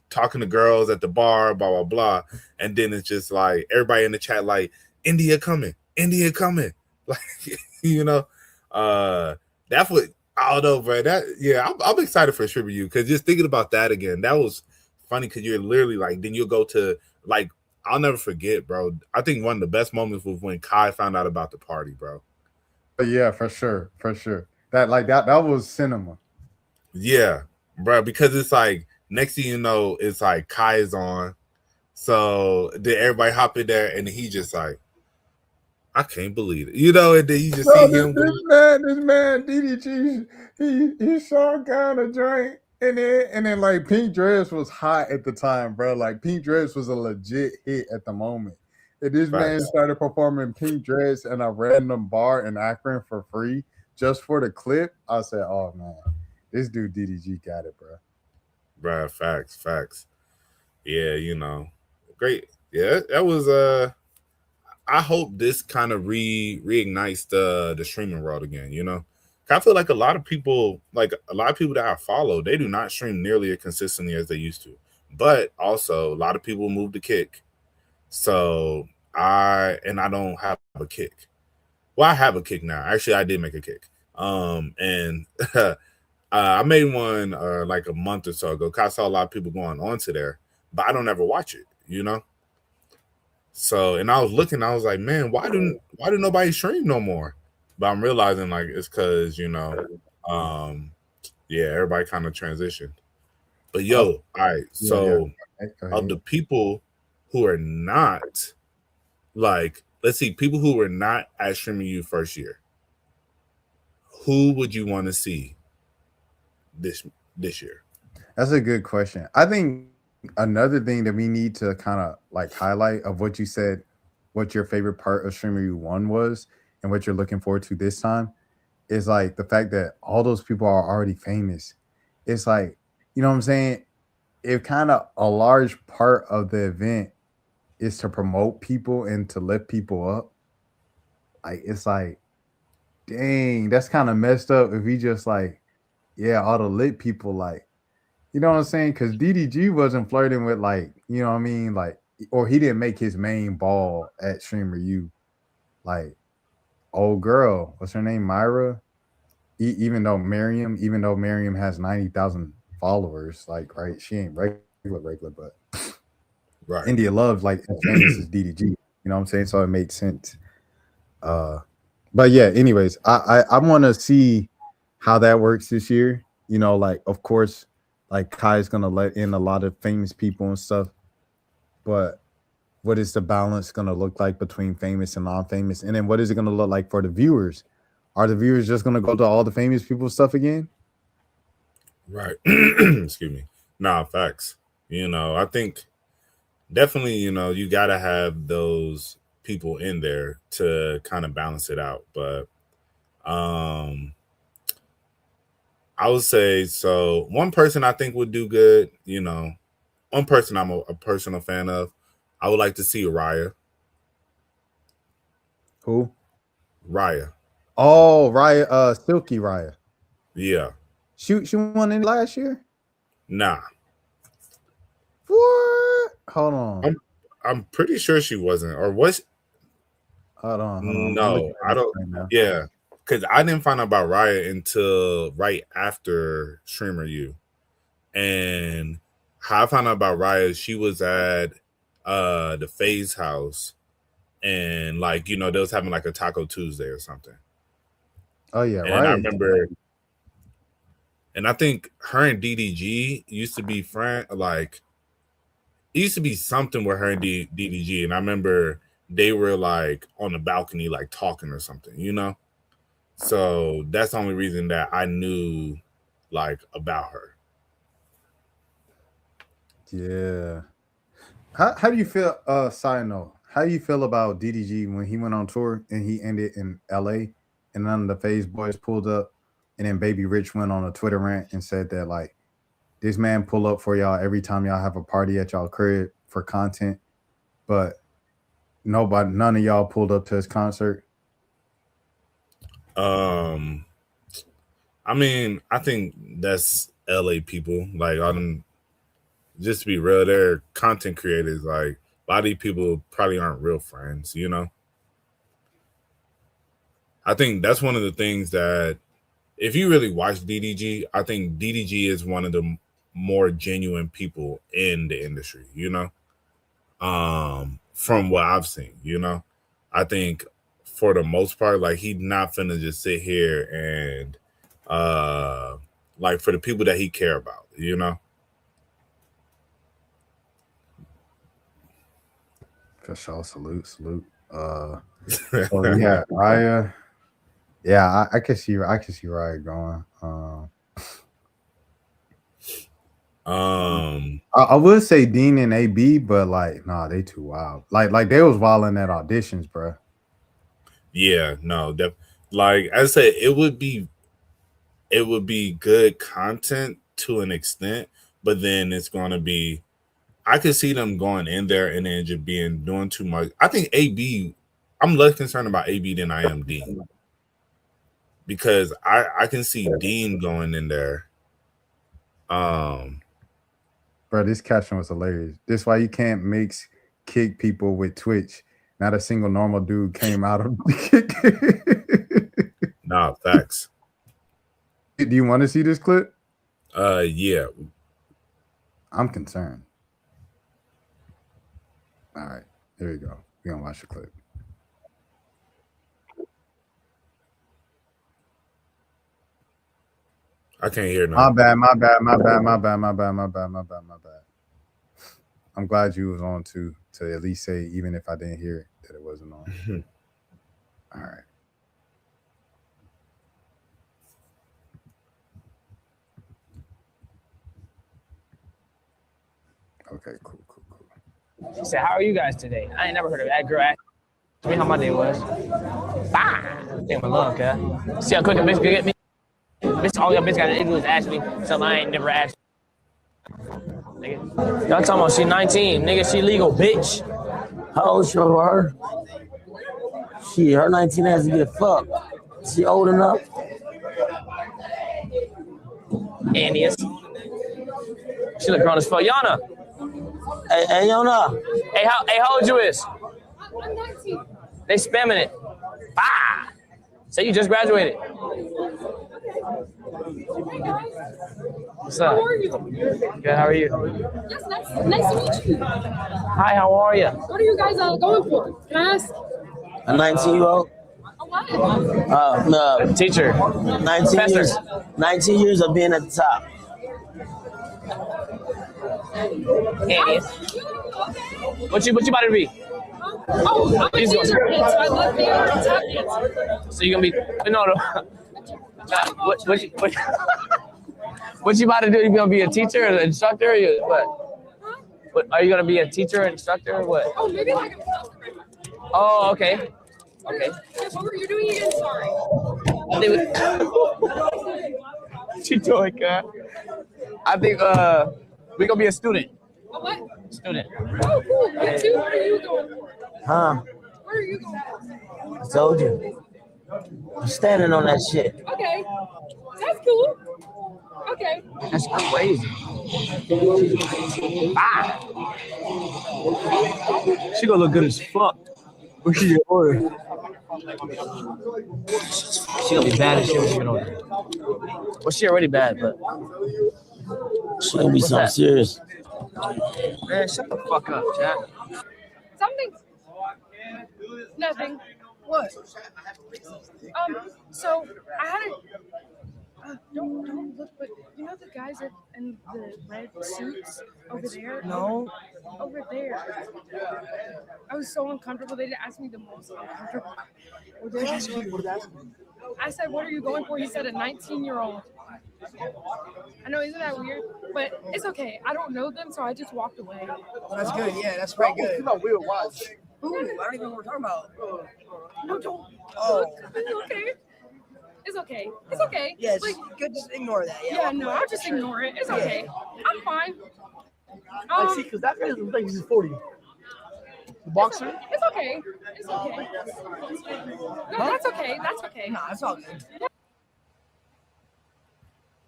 talking to girls at the bar, blah blah blah, and then it's just like everybody in the chat like India coming, like that's what I don't know, bro. I'm excited for Tribute You because just thinking about that again, that was funny because you're literally like, then you'll go to like I'll never forget, bro. I think one of the best moments was when Kai found out about the party, bro. But yeah, for sure. That was cinema. Yeah, bro, because it's like next thing you know, it's like Kai is on. So then everybody hop in there and he just like, I can't believe it. And then you just see him. This man, DDG, he saw kind of drink. And then like Pink Dress was hot at the time, bro. Like Pink Dress was a legit hit at the moment. And this man started performing Pink Dress in a random bar in Akron for free just for the clip. I said, oh man, this dude DDG got it, bro. Bro, facts. Yeah, great. Yeah, that was I hope this kind of reignites the streaming world again, I feel like a lot of people that I follow, they do not stream nearly as consistently as they used to. But also a lot of people move to Kick. So I don't have a Kick. Well, I have a Kick now. Actually, I did make a Kick. And I made one like a month or so ago. I saw a lot of people going onto there, but I don't ever watch it, So, and I was looking, I was like, man, why do nobody stream no more? But I'm realizing like it's because everybody kind of transitioned. But all right, so of the people who are not like, let's see, people who were not at Streaming You first year, who would you want to see this year? That's a good question. I think another thing that we need to kind of like highlight of what you said, what your favorite part of Streamer You Won was, and what you're looking forward to this time, is like the fact that all those people are already famous. It's like, you know what I'm saying? If kind of a large part of the event is to promote people and to lift people up, like it's like, dang, that's kind of messed up if we just like, yeah, all the lit people, like, you know what I'm saying? Because DDG wasn't flirting with like, you know what I mean? Like, or he didn't make his main ball at Streamer U. Like, old girl, what's her name? Myra? Even though Miriam has 90,000 followers, like, right? She ain't regular, but right. India loves like as famous as DDG. You know what I'm saying? So it made sense. But yeah, anyways, I want to see how that works this year. Like of course, like Kai's gonna let in a lot of famous people and stuff, but what is the balance gonna look like between famous and non-famous? And then what is it gonna look like for the viewers? Are the viewers just gonna go to all the famous people stuff again? Right. Excuse me. Nah, facts. I think definitely, you gotta have those people in there to kind of balance it out. But I would say so. One person I think would do good, one person I'm a personal fan of. I would like to see Raya. Who? Raya. Oh, Raya, Silky Raya. Yeah. She won any last year? Nah. What? Hold on. I'm pretty sure she wasn't, or was. Hold on. No, I don't. Right now. Yeah, because I didn't find out about Riot until right after Streamer U, and how I found out about Riot, she was at the FaZe house, and like they was having like a Taco Tuesday or something. Oh yeah, And right. I remember, and I think her and DDG used to be friend. Like it used to be something with her and DDG, and I remember they were like on the balcony, like talking or something, So that's the only reason that I knew like about her. Yeah. How do you feel? Side note, how do you feel about DDG when he went on tour and he ended in LA and none of the FaZe boys pulled up, and then Baby Rich went on a Twitter rant and said that like this man pull up for y'all every time y'all have a party at y'all crib for content, but none of y'all pulled up to his concert. I mean, I think that's LA people. Like just to be real, they're content creators. Like a lot of these people probably aren't real friends, I think that's one of the things that if you really watch DDG, I think DDG is one of the more genuine people in the industry, from what I've seen, I think for the most part, like he's not finna just sit here and like for the people that he care about, For sure, salute. So yeah, Raya. Yeah, I can see Raya going. I would say Dean and AB, but like, nah, they too wild. Like they was wilding at auditions, bro. Yeah, no, like I said, it would be good content to an extent, but then it's gonna be. I could see them going in there and then just doing too much. I think AB. I'm less concerned about AB than I am Dean, because I can see Dean going in there. Bro, this caption was hilarious. This is why you can't mix kick people with Twitch. Not a single normal dude came out of kick. Nah, facts. Do you want to see this clip? Yeah. I'm concerned. All right, here we go. We're gonna watch the clip. I can't hear no. My bad. I'm glad you was on to at least say, even if I didn't hear it, that it wasn't on. All right. Okay, cool. She said, "How are you guys today?" I ain't never heard of that girl ask me how my day was. Fine. Damn, my love, cat. See how quick a bitch could get me? Bitch, all your bitch got to do is ask me something I ain't never asked. Nigga. Y'all talking about she 19. Nigga, she legal, bitch. How old she her? Her 19 has to get fucked. She old enough? Annies. She look grown as fuck. Yana. Hey, Yana. Hey, how old you is? I'm 19. They spamming it. Bah! So you just graduated. What's up? How are you? Good, how are you? Yes, nice to meet you. Hi, how are you? What are you guys going for? Can I ask? A 19-year-old? What? Teacher. 19 years of being at the top. Annie. What you about to be? Oh, I'm a dancer kid, so I love being a tap dancer. So you gonna be no. What you about to do? You gonna be a teacher or an instructor? Or what? Are you gonna be a teacher or instructor or what? Oh, maybe like a instructor. Oh, okay. Okay. What were you doing again? Sorry. She doing good. I think we gonna be a student. A what? Student. Oh, cool. Me too. What are you going for? Huh? What are you going for? I told you. I'm standing on that shit. Okay. That's cool. Okay. That's crazy. Ah. She gonna look good as fuck. What she get older? She gonna be bad as shit when she get older. Well, she already bad, but She gonna be What's something that? serious. man, shut the fuck up, Chad. Something. Nothing. What? So I had a. Don't look, but you know the guys in the red suits over there? No. Over there. I was so uncomfortable. They asked me the most uncomfortable. I said, "What are you going for?" He said, "A 19-year-old." I know, isn't that weird? But it's okay. I don't know them, so I just walked away. That's good. Yeah, that's pretty good. Weird watch. Ooh, I don't even know what we're talking about. No, don't. Oh. It's okay. It's okay. It's okay. Yes, Like, good. Just ignore that. yeah, no, I'll just ignore it. It's okay. I'm fine. Like, see, because that guy is like he's 40. The boxer? It's okay. It's okay. No, that's okay. That's okay. Nah, it's all good.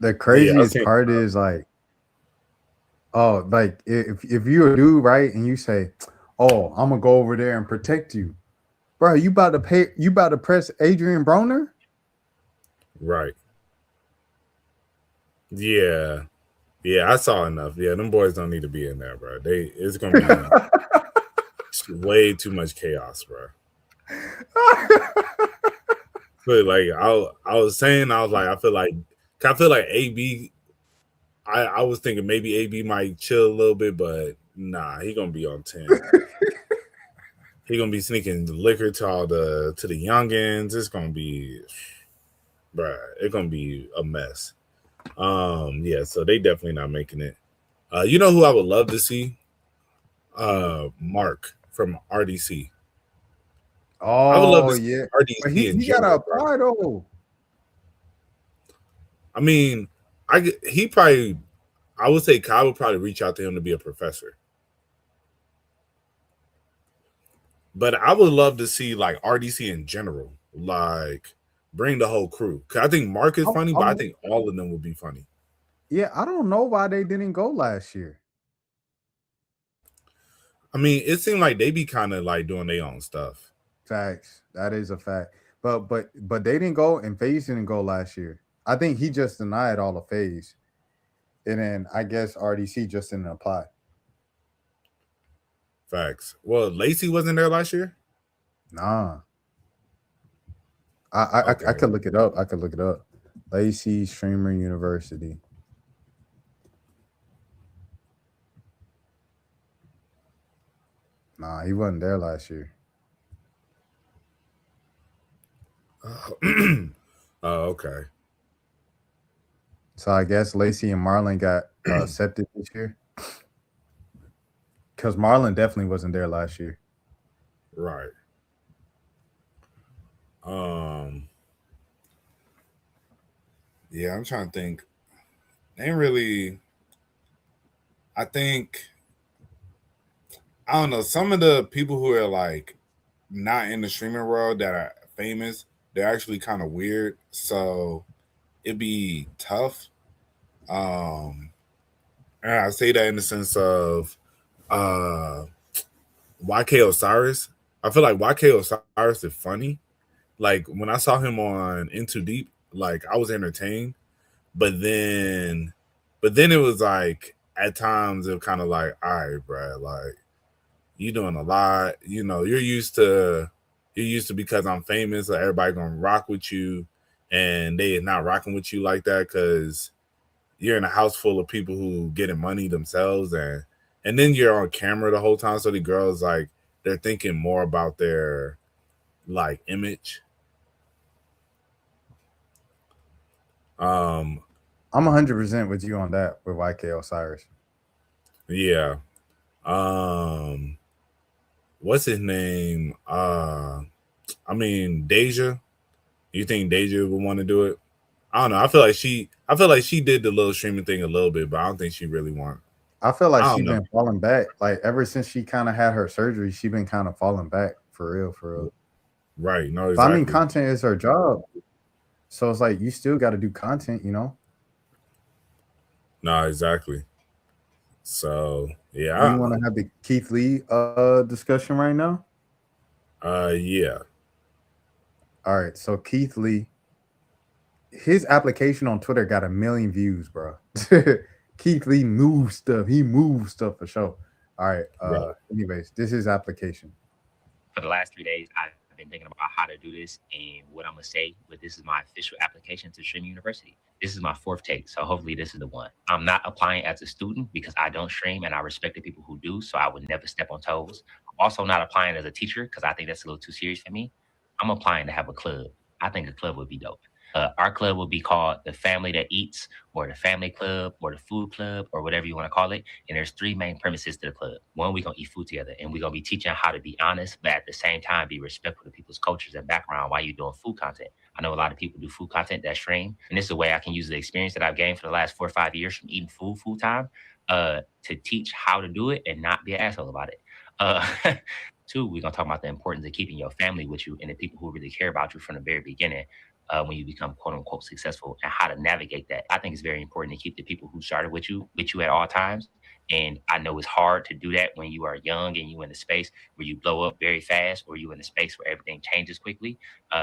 The craziest okay. part is like, oh, like if you're a dude, right, and you say, "Oh, I'm gonna go over there and protect you," bro, you about to press Adrian Broner? Right. Yeah. Yeah, I saw enough. Yeah, them boys don't need to be in there, bro. It's gonna be way too much chaos, bro. But like I was saying, I was like, I feel like AB. I was thinking maybe AB might chill a little bit, but nah, he gonna be on 10. He gonna be sneaking the liquor to the youngins. It's gonna be, bruh, it's gonna be a mess. Yeah, so they definitely not making it. You know who I would love to see? Mark from RDC. I would love to see yeah, RDC but in he gotta general, apply though. I mean, I would say Kyle would probably reach out to him to be a professor. But I would love to see like RDC in general, like bring the whole crew. Cause I think Mark is funny, but I think all of them would be funny. Yeah, I don't know why they didn't go last year. I mean, it seemed like they be kind of like doing their own stuff. Facts. That is a fact. But they didn't go, and FaZe didn't go last year. I think he just denied all of FaZe. And then I guess RDC just didn't apply. Facts. Well, Lacey wasn't there last year? Nah. I could look it up. Lacey Streamer University. Nah, he wasn't there last year. Oh, okay. So I guess Lacey and Marlon got accepted this year. Because Marlon definitely wasn't there last year. Right. Yeah, I'm trying to think. Ain't really. I think. I don't know. Some of the people who are like not in the streaming world that are famous, they're actually kind of weird. So it'd be tough. And I say that in the sense of YK Osiris. I feel like YK Osiris is funny. Like when I saw him on Into Deep, like I was entertained, but then it was like at times it was kind of like, all right, bro, like you doing a lot. You know, you're used to because I'm famous, so everybody gonna rock with you, and they not rocking with you like that because you're in a house full of people who getting money themselves, and then you're on camera the whole time, so the girls like they're thinking more about their like image. I'm 100% with you on that with YK Osiris. Yeah. What's his name? I mean, Deja. You think Deja would want to do it? I don't know. I feel like she did the little streaming thing a little bit, but I don't think she really want. I feel like she's been falling back. Like ever since she kind of had her surgery, she's been kind of falling back for real. Right. No, exactly. But I mean, content is her job. So it's like you still got to do content, you know? No, exactly. So Do you yeah, want to have the Keith Lee discussion right now? yeah. All right. So Keith Lee, his application on Twitter got 1 million views, bro. Keith Lee moves stuff. He moves stuff for sure. All right. Right. Anyways, this is application. For the last 3 days, I've been thinking about how to do this and what I'm gonna say, but this is my official application to Stream University. This is my fourth take, so hopefully this is the one. I'm not applying as a student because I don't stream and I respect the people who do, so I would never step on toes. I'm also not applying as a teacher because I think that's a little too serious for me. I'm applying to have a club. I think a club would be dope. Our club will be called the Family That Eats, or the Family Club, or the Food Club, or whatever you want to call it. And there's 3 main premises to the club. One, we're gonna eat food together, and we're gonna be teaching how to be honest, but at the same time be respectful to people's cultures and background while you're doing food content. I know a lot of people do food content that stream, and this is a way I can use the experience that I've gained for the last 4 or 5 years from eating food full time, to teach how to do it and not be an asshole about it. Uh, Two, we're gonna talk about the importance of keeping your family with you and the people who really care about you from the very beginning, when you become quote unquote successful, and how to navigate that. I think it's very important to keep the people who started with you at all times. And I know it's hard to do that when you are young and you in a space where you blow up very fast, or you in a space where everything changes quickly.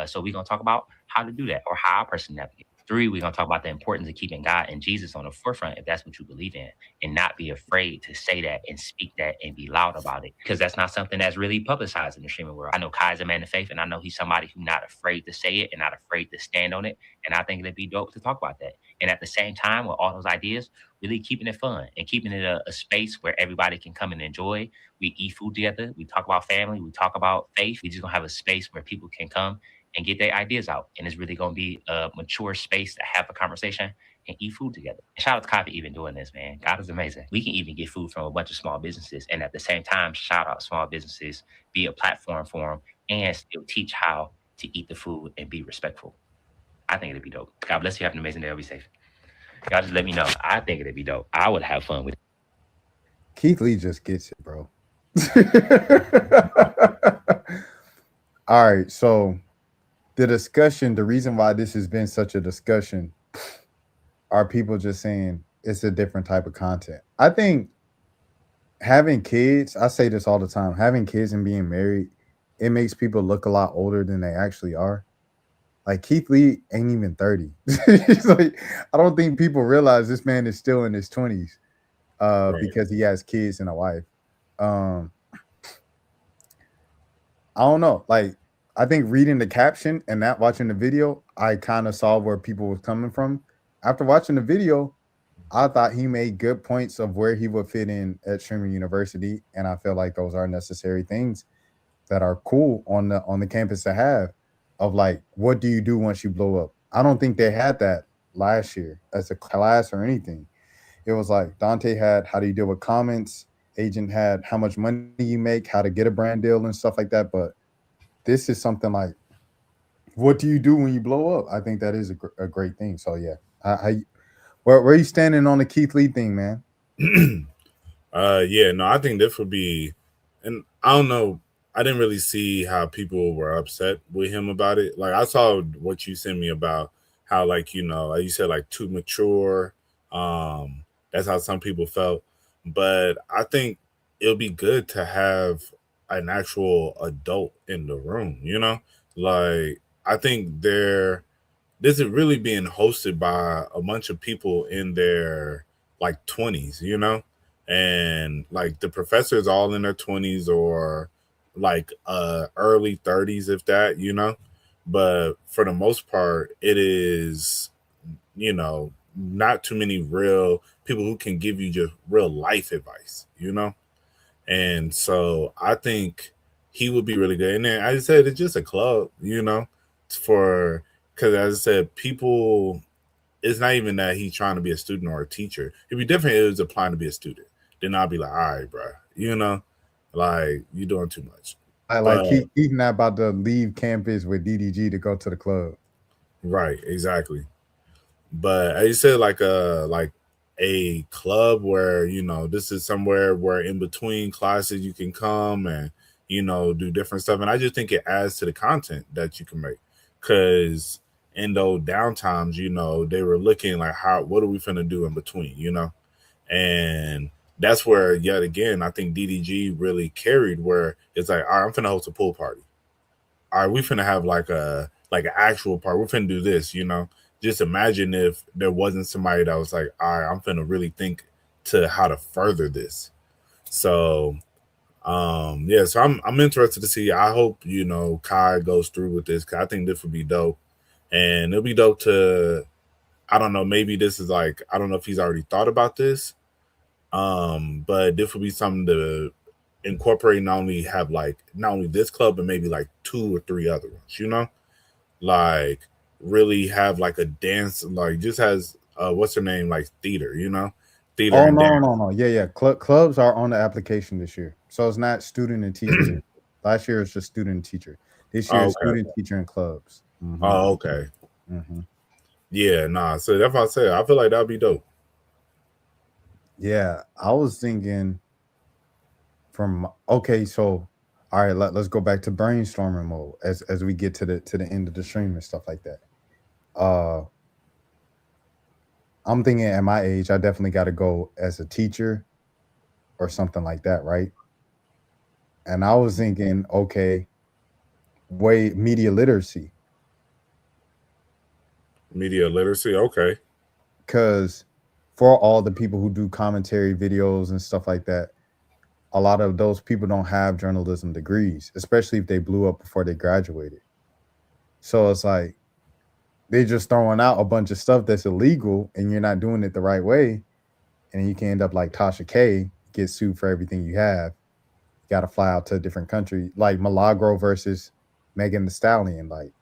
So we're gonna talk about how to do that, or how I personally navigate. Three, we're gonna talk about the importance of keeping God and Jesus on the forefront if that's what you believe in, and not be afraid to say that and speak that and be loud about it, because that's not something that's really publicized in the streaming world. I know Kai's a man of faith, and I know he's somebody who's not afraid to say it and not afraid to stand on it. And I think it'd be dope to talk about that. And at the same time, with all those ideas, really keeping it fun and keeping it a space where everybody can come and enjoy. We eat food together. We talk about family. We talk about faith. We just gonna have a space where people can come and get their ideas out. And it's really gonna be a mature space to have a conversation and eat food together. And shout out to Kai for even doing this, man. God is amazing. We can even get food from a bunch of small businesses, and at the same time, shout out small businesses, be a platform for them, and still teach how to eat the food and be respectful. I think it'd be dope. God bless you. Have an amazing day. I'll be safe. Y'all just let me know. I think it'd be dope. I would have fun with it. Keith Lee just gets it, bro. All right. So the discussion, the reason why this has been such a discussion, are people just saying it's a different type of content. I think having kids, I say this all the time, having kids and being married, it makes people look a lot older than they actually are. Like Keith Lee ain't even 30. It's like, I don't think people realize this man is still in his 20s because he has kids and a wife. I don't know. Like, I think reading the caption and not watching the video, I kind of saw where people were coming from. After watching the video, I thought he made good points of where he would fit in at Streamer University, and I feel like those are necessary things that are cool on the campus to have. Of like, what do you do once you blow up? I don't think they had that last year as a class or anything. It was like Dante had how do you deal with comments, Agent had how much money you make, how to get a brand deal and stuff like that. But this is something like, what do you do when you blow up? I think that is a great thing. So yeah, where are you standing on the Keith Lee thing, man? Yeah, no, I think this would be, and I don't know, I didn't really see how people were upset with him about it. Like, I saw what you sent me about how, like, you know, like you said, like, too mature. That's how some people felt. But I think it'll be good to have an actual adult in the room, you know? Like, I think this is really being hosted by a bunch of people in their like 20s, you know? And like the professors all in their 20s or like early 30s, if that, you know. But for the most part, it is, you know, not too many real people who can give you just real life advice, you know. And so I think he would be really good. And then as I said, it's just a club, you know, for, because as I said, people, it's not even that he's trying to be a student or a teacher. It'd be different if it was applying to be a student. Then I'll be like, all right, bro, you know, like, you're doing too much. He's not about to leave campus with DDG to go to the club. Right, exactly. But as you said, like a club where, you know, this is somewhere where in between classes you can come and, you know, do different stuff. And I just think it adds to the content that you can make. Because in those downtimes, they were looking like, what are we finna do in between, And that's where, yet again, I think DDG really carried, where it's like, all right, I'm finna host a pool party. All right, we finna have like an actual party. We're finna do this, Just imagine if there wasn't somebody that was like, all right, I'm finna really think to how to further this. So yeah, so I'm interested to see. I hope, Kai goes through with this, because I think this would be dope. And it'll be dope to, I don't know, maybe this is like, I don't know if he's already thought about this. But this would be something to incorporate, not only this club, but maybe like 2 or 3 other ones, like really have like a dance, like just has what's her name, like theater, theater Oh and dance. no. Yeah. Clubs are on the application this year, so it's not student and teacher. Last year it's just student and teacher. This year Oh, it's okay. student, teacher, and clubs. Oh, okay. Mm-hmm. Yeah, nah. So that's what I said. I feel like that'd be dope. Yeah, I was thinking so all right, let's go back to brainstorming mode as we get to the end of the stream and stuff like that. I'm thinking at my age, I definitely got to go as a teacher or something like that, right? And I was thinking, okay, media literacy. Media literacy, okay. Because for all the people who do commentary videos and stuff like that, a lot of those people don't have journalism degrees, especially if they blew up before they graduated. So it's like they're just throwing out a bunch of stuff that's illegal, and you're not doing it the right way, and you can end up like Tasha K, get sued for everything you have. You got to fly out to a different country, like Milagro versus Megan Thee Stallion. Like,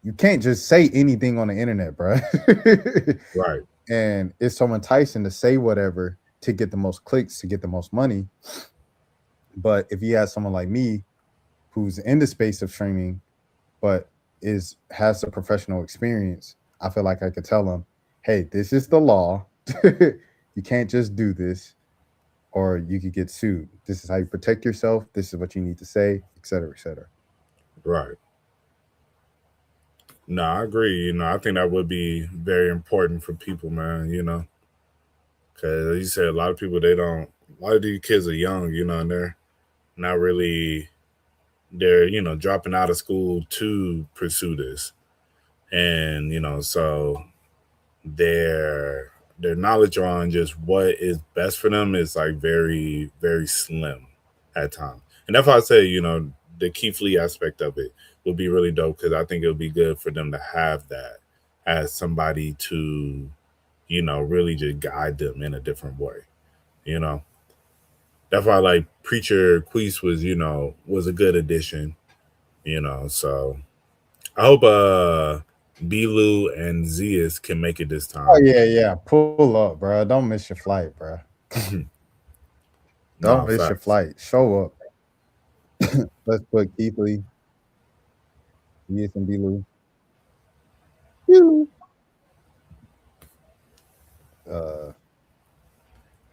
you can't just say anything on the internet, bro. Right. And it's so enticing to say whatever to get the most clicks, to get the most money. But if you have someone like me who's in the space of streaming, but has a professional experience, I feel like I could tell them, hey, this is the law. You can't just do this, or you could get sued. This is how you protect yourself. This is what you need to say, et cetera, et cetera. Right. No, I agree. I think that would be very important for people, man, because you said, a lot of people, a lot of these kids are young, and they're not really, they're, dropping out of school to pursue this. And, so their knowledge on just what is best for them is like very, very slim at times. And that's why I say, the Keith Lee aspect of it would be really dope, because I think it would be good for them to have that as somebody to, really just guide them in a different way. That's why, like, Preacher Queese was a good addition. So I hope Belu and Zias can make it this time. Oh yeah. Pull up, bro. Don't miss your flight, bro. Don't miss your flight. Show up. Let's put Keith Lee, Zias, and Belu.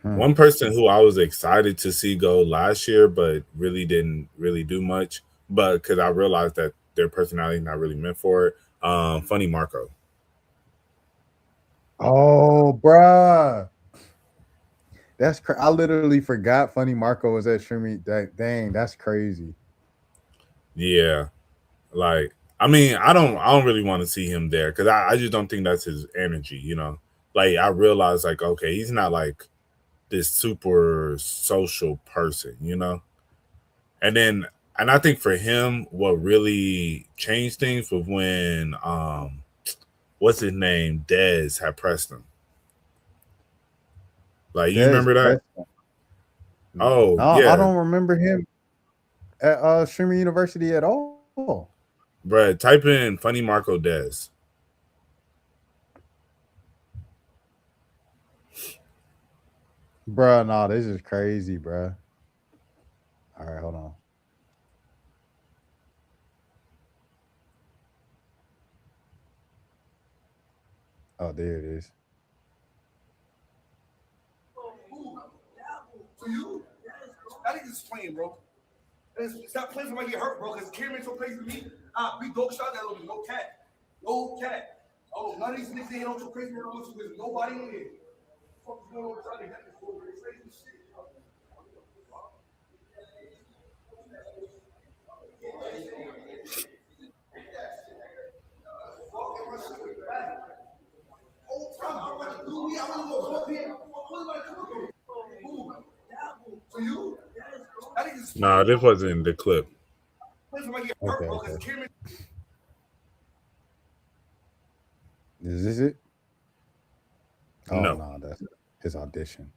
One person who I was excited to see go last year, but really didn't really do much, but because I realized that their personality is not really meant for it. Funny Marco. Oh, bruh. That's I literally forgot Funny Marco was at streaming. Dang, that's crazy. Yeah, like, I mean, I don't really want to see him there, because I just don't think that's his energy. Like, I realized, like, okay, he's not like this super social person, And I think for him, what really changed things was when what's his name, Dez, had pressed him. Like, you remember that? Oh, no, yeah. I don't remember him at Streamer University at all. Bruh, type in Funny Marco Dez. Bruh, no, this is crazy, bruh. All right, hold on. Oh, there it is. For you, that nigga's playing, bro. Stop playing for me get hurt, bro. Because Cameron so crazy to me. We dog shot that little no cat. No cat. Oh, none of these niggas ain't on some crazy murder with nobody in here. What the fuck is going on trying to get this for? Crazy shit. Nah, this wasn't the clip. Okay. Is this it? Oh No. no, that's his audition.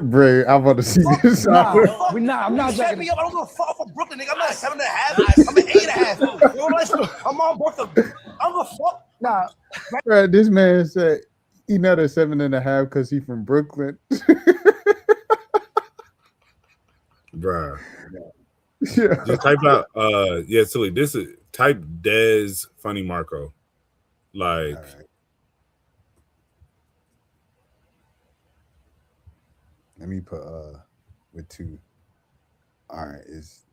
Bray, I'm about to see this. I'm not Set me up. I don't give a fuck from Brooklyn, nigga. I'm not 7.5. I'm an 8.5. I'm on Brooklyn. I don't give a fuck. Nah. Right, this man said he not a 7.5 because he from Brooklyn. Bruh. Yeah. Just type out silly. This is type Dez Funny Marco. Like let me put with 2. All right, is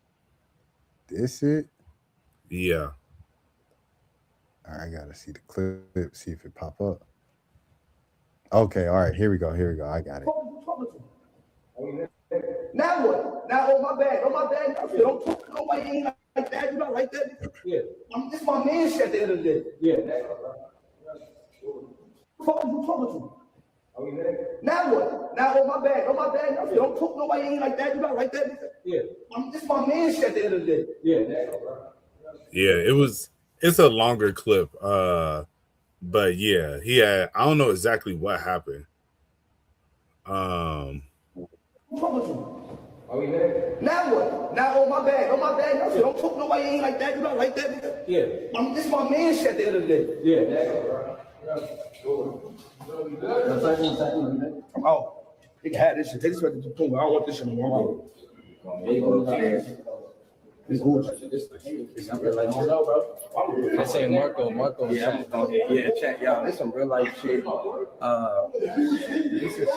this it? Yeah. All right, I gotta see the clip, see if it pop up. Okay, all right, here we go. I got it. Now what? Now, oh my bad. Don't talk to nobody ain't like that. You not like that? Yeah. This is my man shit at the end of the day. Yeah. What you talking to? Now what? Now, oh my bad. Don't talk to nobody ain't like that. You not like that? Yeah. This is my man shit at the end of the day. Yeah, it's a longer clip. But yeah, I don't know exactly what happened. Now what? Now, oh my bad. Don't talk to nobody ain't like that. You not like that? Yeah. This is my man shit at the end of the day. Yeah. Oh, you can have this shit. Take this back to the point. I don't want this shit no more. I say Marco. Yeah, check y'all. This some real life shit. This is shit.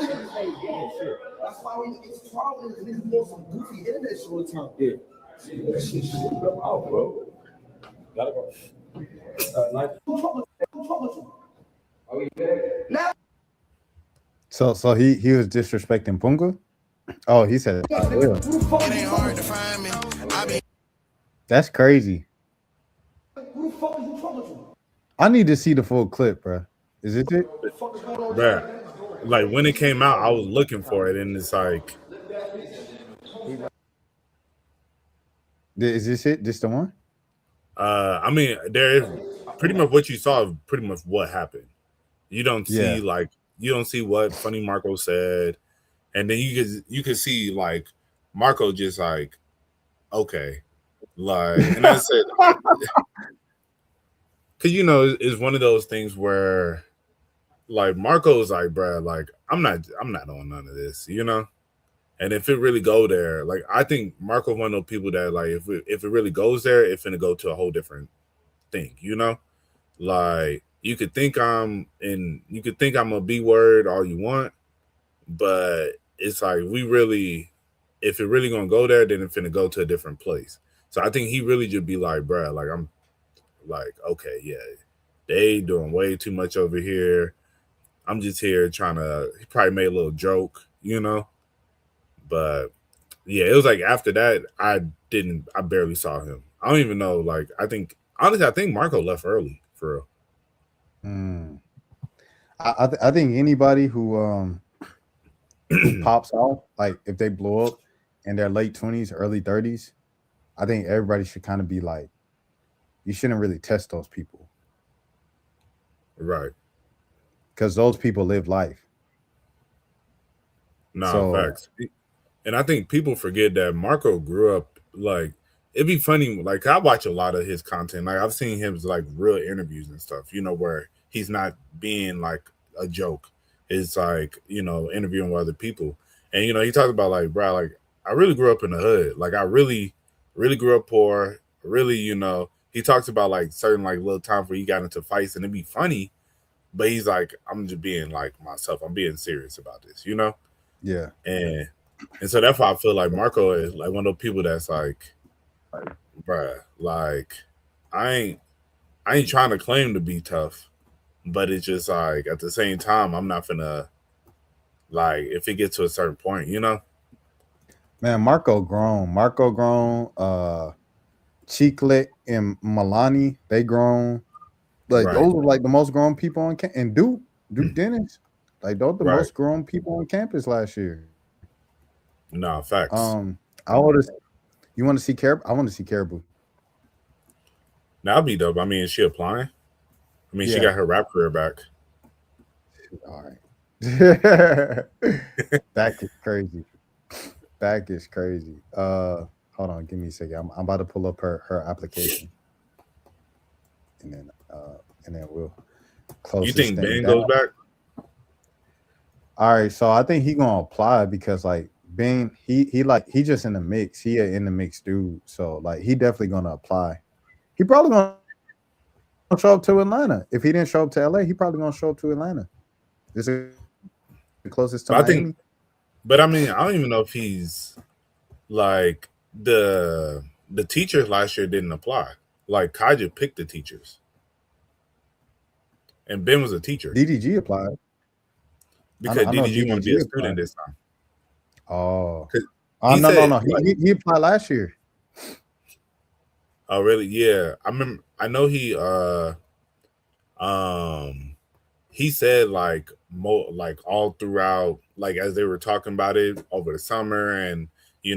That's why it's problem. Niggas want some goofy internet shit all the time. Yeah. That shit out, bro. Gotta go. Now. So he was disrespecting Punga? Oh, he said It ain't hard to find me. That's crazy. Who the fuck is you talking to? I need to see the full clip, bro. Is it? Bruh. Like when it came out, I was looking for it, and it's like, is this it? This the one? I mean, there is pretty much what you saw. Pretty much what happened. You don't see you don't see what Funny Marco said, and then you can see like Marco just like, okay, like, and I said, because it's one of those things where like Marco's like, bruh, like I'm not on none of this, and if it really go there, like I think Marco's one of those people that like if it really goes there, it's gonna go to a whole different thing, like you could think I'm a B word all you want, but it's like if it really gonna go there, then it's gonna go to a different place. So I think he really just be like, bruh, like I'm like, okay, yeah, they doing way too much over here. I'm just here trying to. He probably made a little joke, but yeah, it was like after that, I barely saw him. I don't even know. Like, honestly, I think Marco left early for real. I think anybody who pops off, like if they blow up in their late 20s, early 30s, I think everybody should kind of be like, you shouldn't really test those people. Right. Because those people live life. Facts. And I think people forget that Marco grew up, like, it'd be funny, like, I watch a lot of his content. Like, I've seen him, like, real interviews and stuff, where he's not being, like, a joke. It's, like, interviewing with other people. And, he talks about, like, bro, like, I really grew up in the hood. Like, I really, really grew up poor. Really, he talks about, like, certain, like, little times where he got into fights, and it'd be funny. But he's like, I'm just being like myself. I'm being serious about this, Yeah. And so that's why I feel like Marco is like one of those people that's like, bruh, like I I ain't trying to claim to be tough, but it's just like at the same time, I'm not gonna like if it gets to a certain point, you know. Man, Marco grown. Chiclet and Milani, they grown. Like Right, those are like the most grown people on campus. And Duke Dennis, like those the right. most grown people on campus last year. No facts. I want to. You want to see Caribou? I want to see Caribou. That'll be dope. I mean, is she applying? I mean, she Yeah. got her rap career back. All right. That is crazy. That is crazy. Hold on, give me a second. I'm about to pull up her application, and then we'll close You this think thing Ben down. goes back? All right, so I think he gonna apply because like Ben, he just in the mix. He in the mix dude. So like he definitely gonna apply. He probably gonna show up to Atlanta. If he didn't show up to LA, he probably gonna show up to Atlanta. This is the closest to But I Miami. think, but I mean, I don't even know if he's like the teachers last year didn't apply. Like Kaja picked the teachers, and Ben was a teacher DDG applied. because I know DDG want to be a DDG student applied. this time. Oh, He no. said, He applied last year. Oh, really? Yeah, I remember. I know he said like like all throughout, like as they were talking about it over the summer and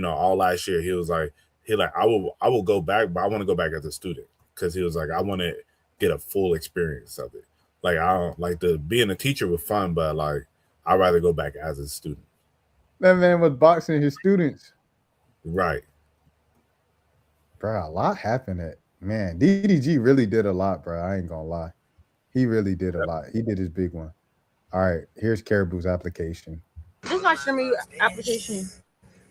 all last year, he I will go back, but I want to go back as a student because he was like I want to get a full experience of it. Like I don't like being a teacher was fun, but like I'd rather go back as a student. That man was boxing his students. Right. Bro, a lot happened man. DDG really did a lot, bro. I ain't gonna lie. He really did a lot. He did his big one. All right, here's Caribou's application. This is my streaming application.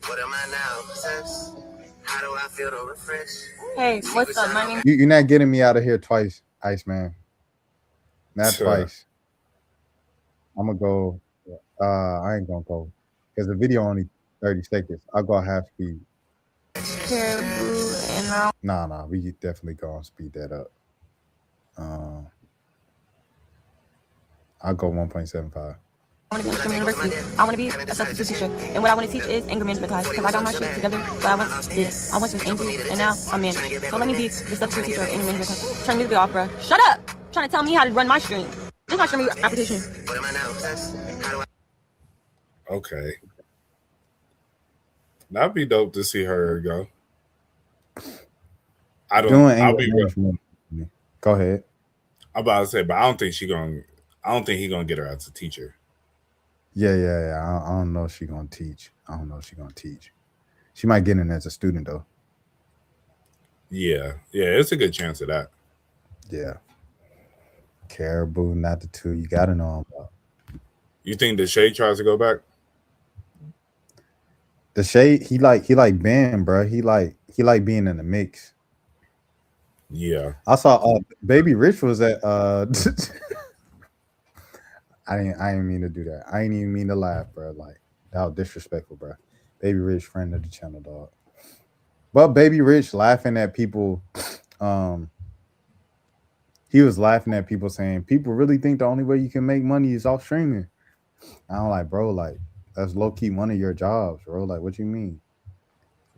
What am I now? Possessed? How do I feel to refresh? Hey, what's up? My name. You're not getting me out of here twice, Iceman. Not twice. I'm gonna go. I ain't gonna go because the video only 30 seconds. I'll go half speed. Caribou and Nah, we definitely gonna speed that up. I'll go 1.75. I want to be in Stream University. I want to be a substitute teacher. And what I want to teach is anger management class because I got my shit together. But I once was angry and now I'm in. So let me be the substitute teacher of anger management class. Turn music off, bro. Shut up! Trying to tell me how to run my stream. This is my streaming application. What am I now? Possessed? How do I Okay. That'd be dope to see her go. I don't. I'll be real. Go ahead. I'm about to say, but I don't think he's gonna get her as a teacher. Yeah. I don't know if she's gonna teach. She might get in as a student though. Yeah, it's a good chance of that. Yeah. Caribou, not the two. You gotta know him about. You think the Shade tries to go back? The Shade, he like Ben, bro. He like being in the mix. Yeah. I saw Baby Rich was at I didn't mean to do that. I ain't even mean to laugh, bro. Like that was disrespectful, bro. Baby Rich, friend of the channel, dog. But Baby Rich laughing at people, he was laughing at people saying people really think the only way you can make money is off streaming. I'm like, bro, like that's low key one of your jobs, bro. Like, what you mean?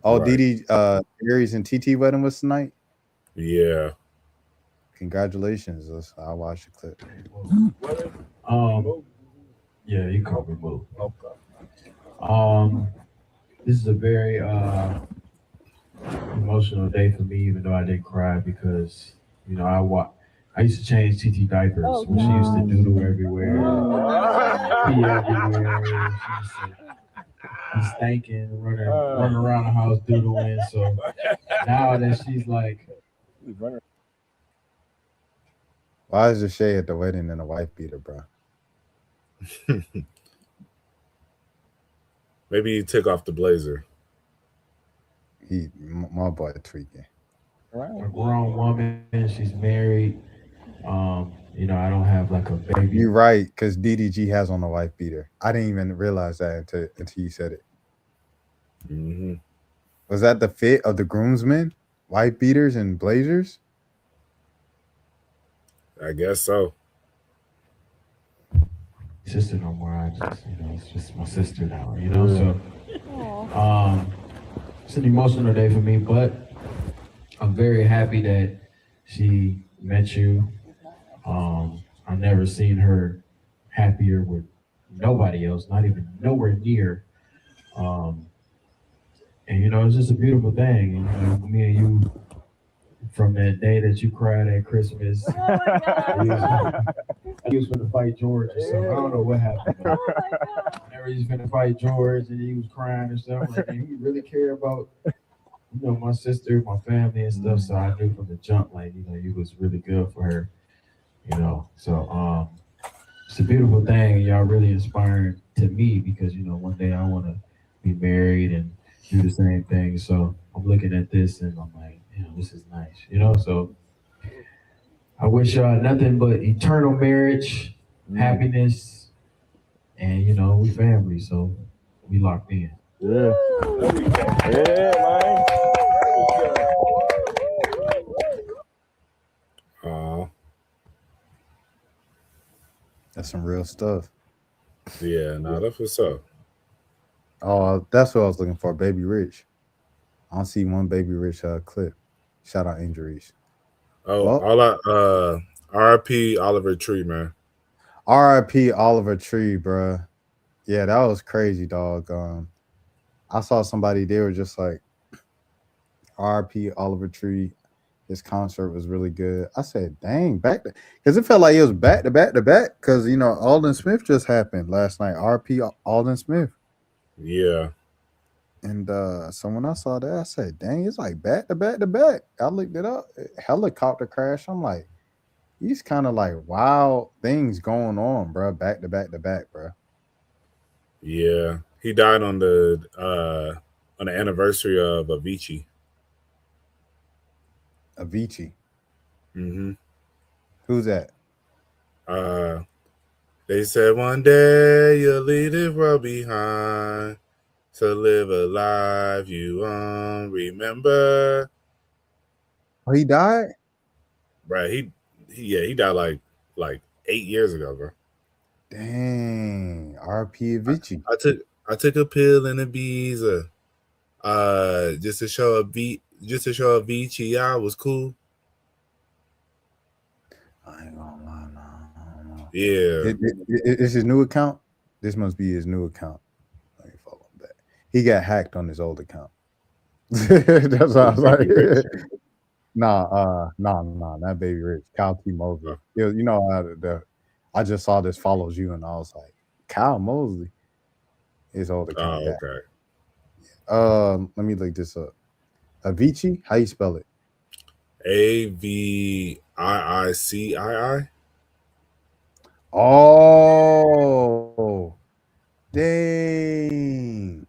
Oh, Right. Didi, Aries and TT wedding was tonight. Yeah. Congratulations. I'll watch the clip. Yeah, you call me Boo. This is a very emotional day for me, even though I didn't cry because I used to change TT diapers when she used to doodle everywhere, pee everywhere. She used to be stinking, running around the house doodling. So now that she's like, Why is the shade at the wedding and a wife beater, bro? Maybe he took off the blazer. My boy tweaking. a grown woman, she's married. I don't have like a baby. You're right, because DDG has on a wife beater. I didn't even realize that until you said it. Mm-hmm. Was that the fit of the groomsmen? Wife beaters and blazers? I guess so. Sister no more. I just, it's just my sister now, So, it's an emotional day for me, but I'm very happy that she met you. I've never seen her happier with nobody else, not even nowhere near. And it's just a beautiful thing. And me and you, from that day that you cried at Christmas, he was going to fight George or something. I don't know what happened. Whenever he was going to fight George and he was crying and stuff, like, man, he really cared about my sister, my family and stuff. So I knew from the jump, like, he was really good for her. So it's a beautiful thing. Y'all really inspiring to me because one day I want to be married and do the same thing. So I'm looking at this and I'm like, this is nice. So I wish y'all nothing but eternal marriage, happiness, and we family, so we locked in. Yeah. Yeah, man. That's some real stuff. Yeah, no, that's what's up. Oh, that's what I was looking for, Baby Rich. I don't see one Baby Rich clip. Shout out injuries. Oh, well, R.I.P. Oliver Tree, man. R.I.P. Oliver Tree, bruh. Yeah, that was crazy, dog. I saw somebody, they were just like, R.I.P. Oliver Tree. His concert was really good. I said, dang, because it felt like it was back to back to back. Because Alden Smith just happened last night. R.I.P. Alden Smith. Yeah. And so when I saw that, I said, dang, it's like back to back to back. I looked it up. Helicopter crash. I'm like, these kind of like wild things going on, bro. Back to back to back, bro. Yeah. He died on the anniversary of Avicii. Avicii. Mm-hmm. Who's that? They said one day you'll leave the world behind to live a life you won't remember. Oh, he died? Right. He died like 8 years ago, bro. Dang. R.P. Avicii. I took a pill in Ibiza. Just to show Avicii I was cool. I ain't gonna lie, no. Yeah. It's his new account? This must be his new account. Let me follow him back. He got hacked on his old account. That's what I was like. Nah, not Baby Rich. Kyle T. Mosley. I just saw this follows you, and I was like, Kyle Mosley. His old account. Oh, okay. Let me look this up. Avicii? How you spell it? Aviiicii. Oh, dang.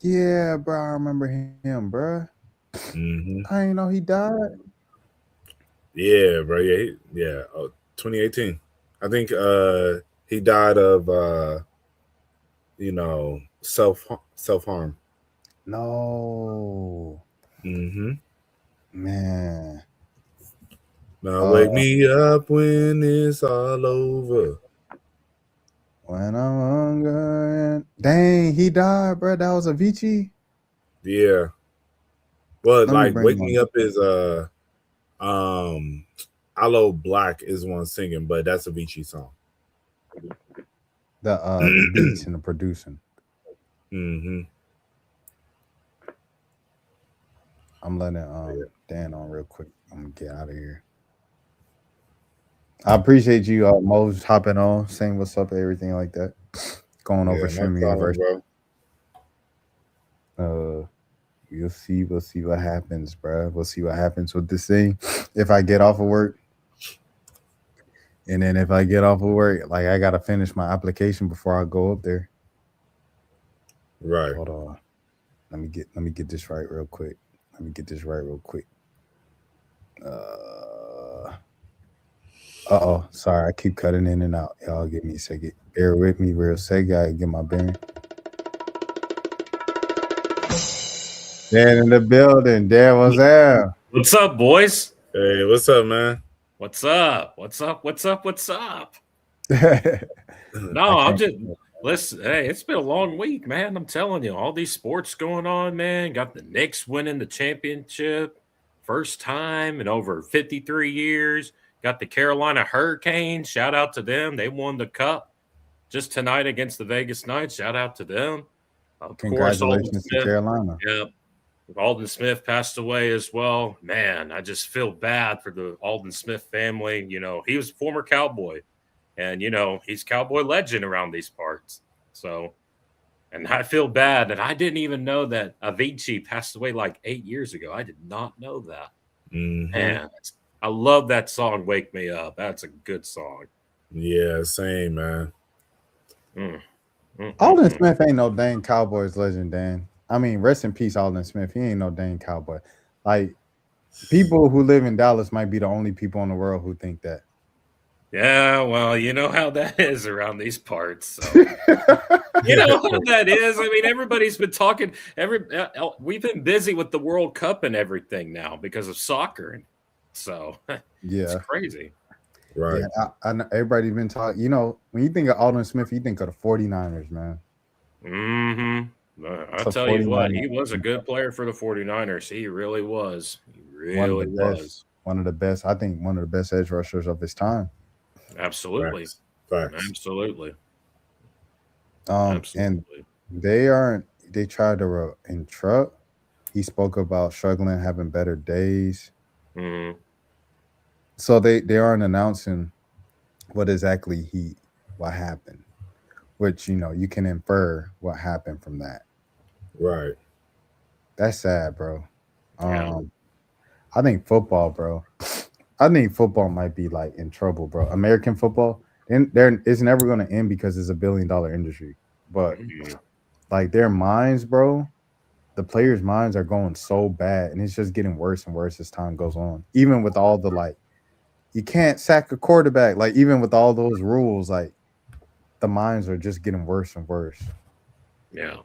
Yeah, bro, I remember him, bro. Mm-hmm. I didn't know he died. Yeah, bro. Yeah. 2018. I think he died of self-harm. No. Mm-hmm. Man. Now wake me up when it's all over. When I'm hungry. Dang, he died, bro. That was Avicii? Yeah. Well, like Wake Me Up is Aloe Black is one singing, but that's a Avicii song. The beats and the producing. Mm-hmm. I'm letting Dan on real quick. I'm gonna get out of here. I appreciate you, Mose, hopping on, saying what's up, everything like that. Going over Streaming University. We'll see what happens, bro. We'll see what happens with this thing. If I get off of work, and then if I get off of work, like I gotta finish my application before I go up there. Right. Hold on. Let me get this right real quick. Sorry, I keep cutting in and out. Y'all give me a second. Bear with me real second. I get my bearing. Dan in the building. Dan, what's up? What's up, boys? Hey, what's up, man? What's up? What's up? What's up? What's up? I No, I'm can't. just listen. Hey, it's been a long week, man. I'm telling you, all these sports going on, man. Got the Knicks winning the championship, first time in over 53 years. Got the Carolina Hurricanes. Shout out to them. They won the cup just tonight against the Vegas Knights. Shout out to them. Of course, Alden Congratulations to Smith. Carolina. Yeah, Alden Smith passed away as well. Man, I just feel bad for the Alden Smith family. You know, he was a former Cowboy, and you know he's Cowboy legend around these parts. So, and I feel bad that I didn't even know that Avicii passed away like 8 years ago. I did not know that. Man, I love that song. Wake Me Up. That's a good song. Yeah, same, man. Alden Smith ain't no dang Cowboys legend, Dan. I mean, rest in peace, Alden Smith. He ain't no dang Cowboy. Like, people who live in Dallas might be the only people in the world who think that. Yeah, well, you know how that is around these parts. So. You know how that is. I mean, everybody's been talking. We've been busy with the World Cup and everything now because of soccer. So Yeah, it's crazy. Right. Yeah, I know everybody's been talking. You know, when you think of Alden Smith, you think of the 49ers, man. I'll tell you what, he was a good player for the 49ers. He really was. He really was. One of the best. I think one of the best edge rushers of his time. Absolutely. Facts. Absolutely. And they tried to in Truck, he spoke about struggling, having better days. So they aren't announcing what exactly what happened, which, you know, you can infer what happened from that. Right. That's sad, bro. Yeah. I think football, bro. I think football might be like in trouble, bro. American football, it's never going to end because it's $1 billion industry. But like their minds, bro, the players' minds are going so bad, and it's just getting worse and worse as time goes on. Even with all the like, you can't sack a quarterback. Like even with all those rules, like the minds are just getting worse and worse. Yeah,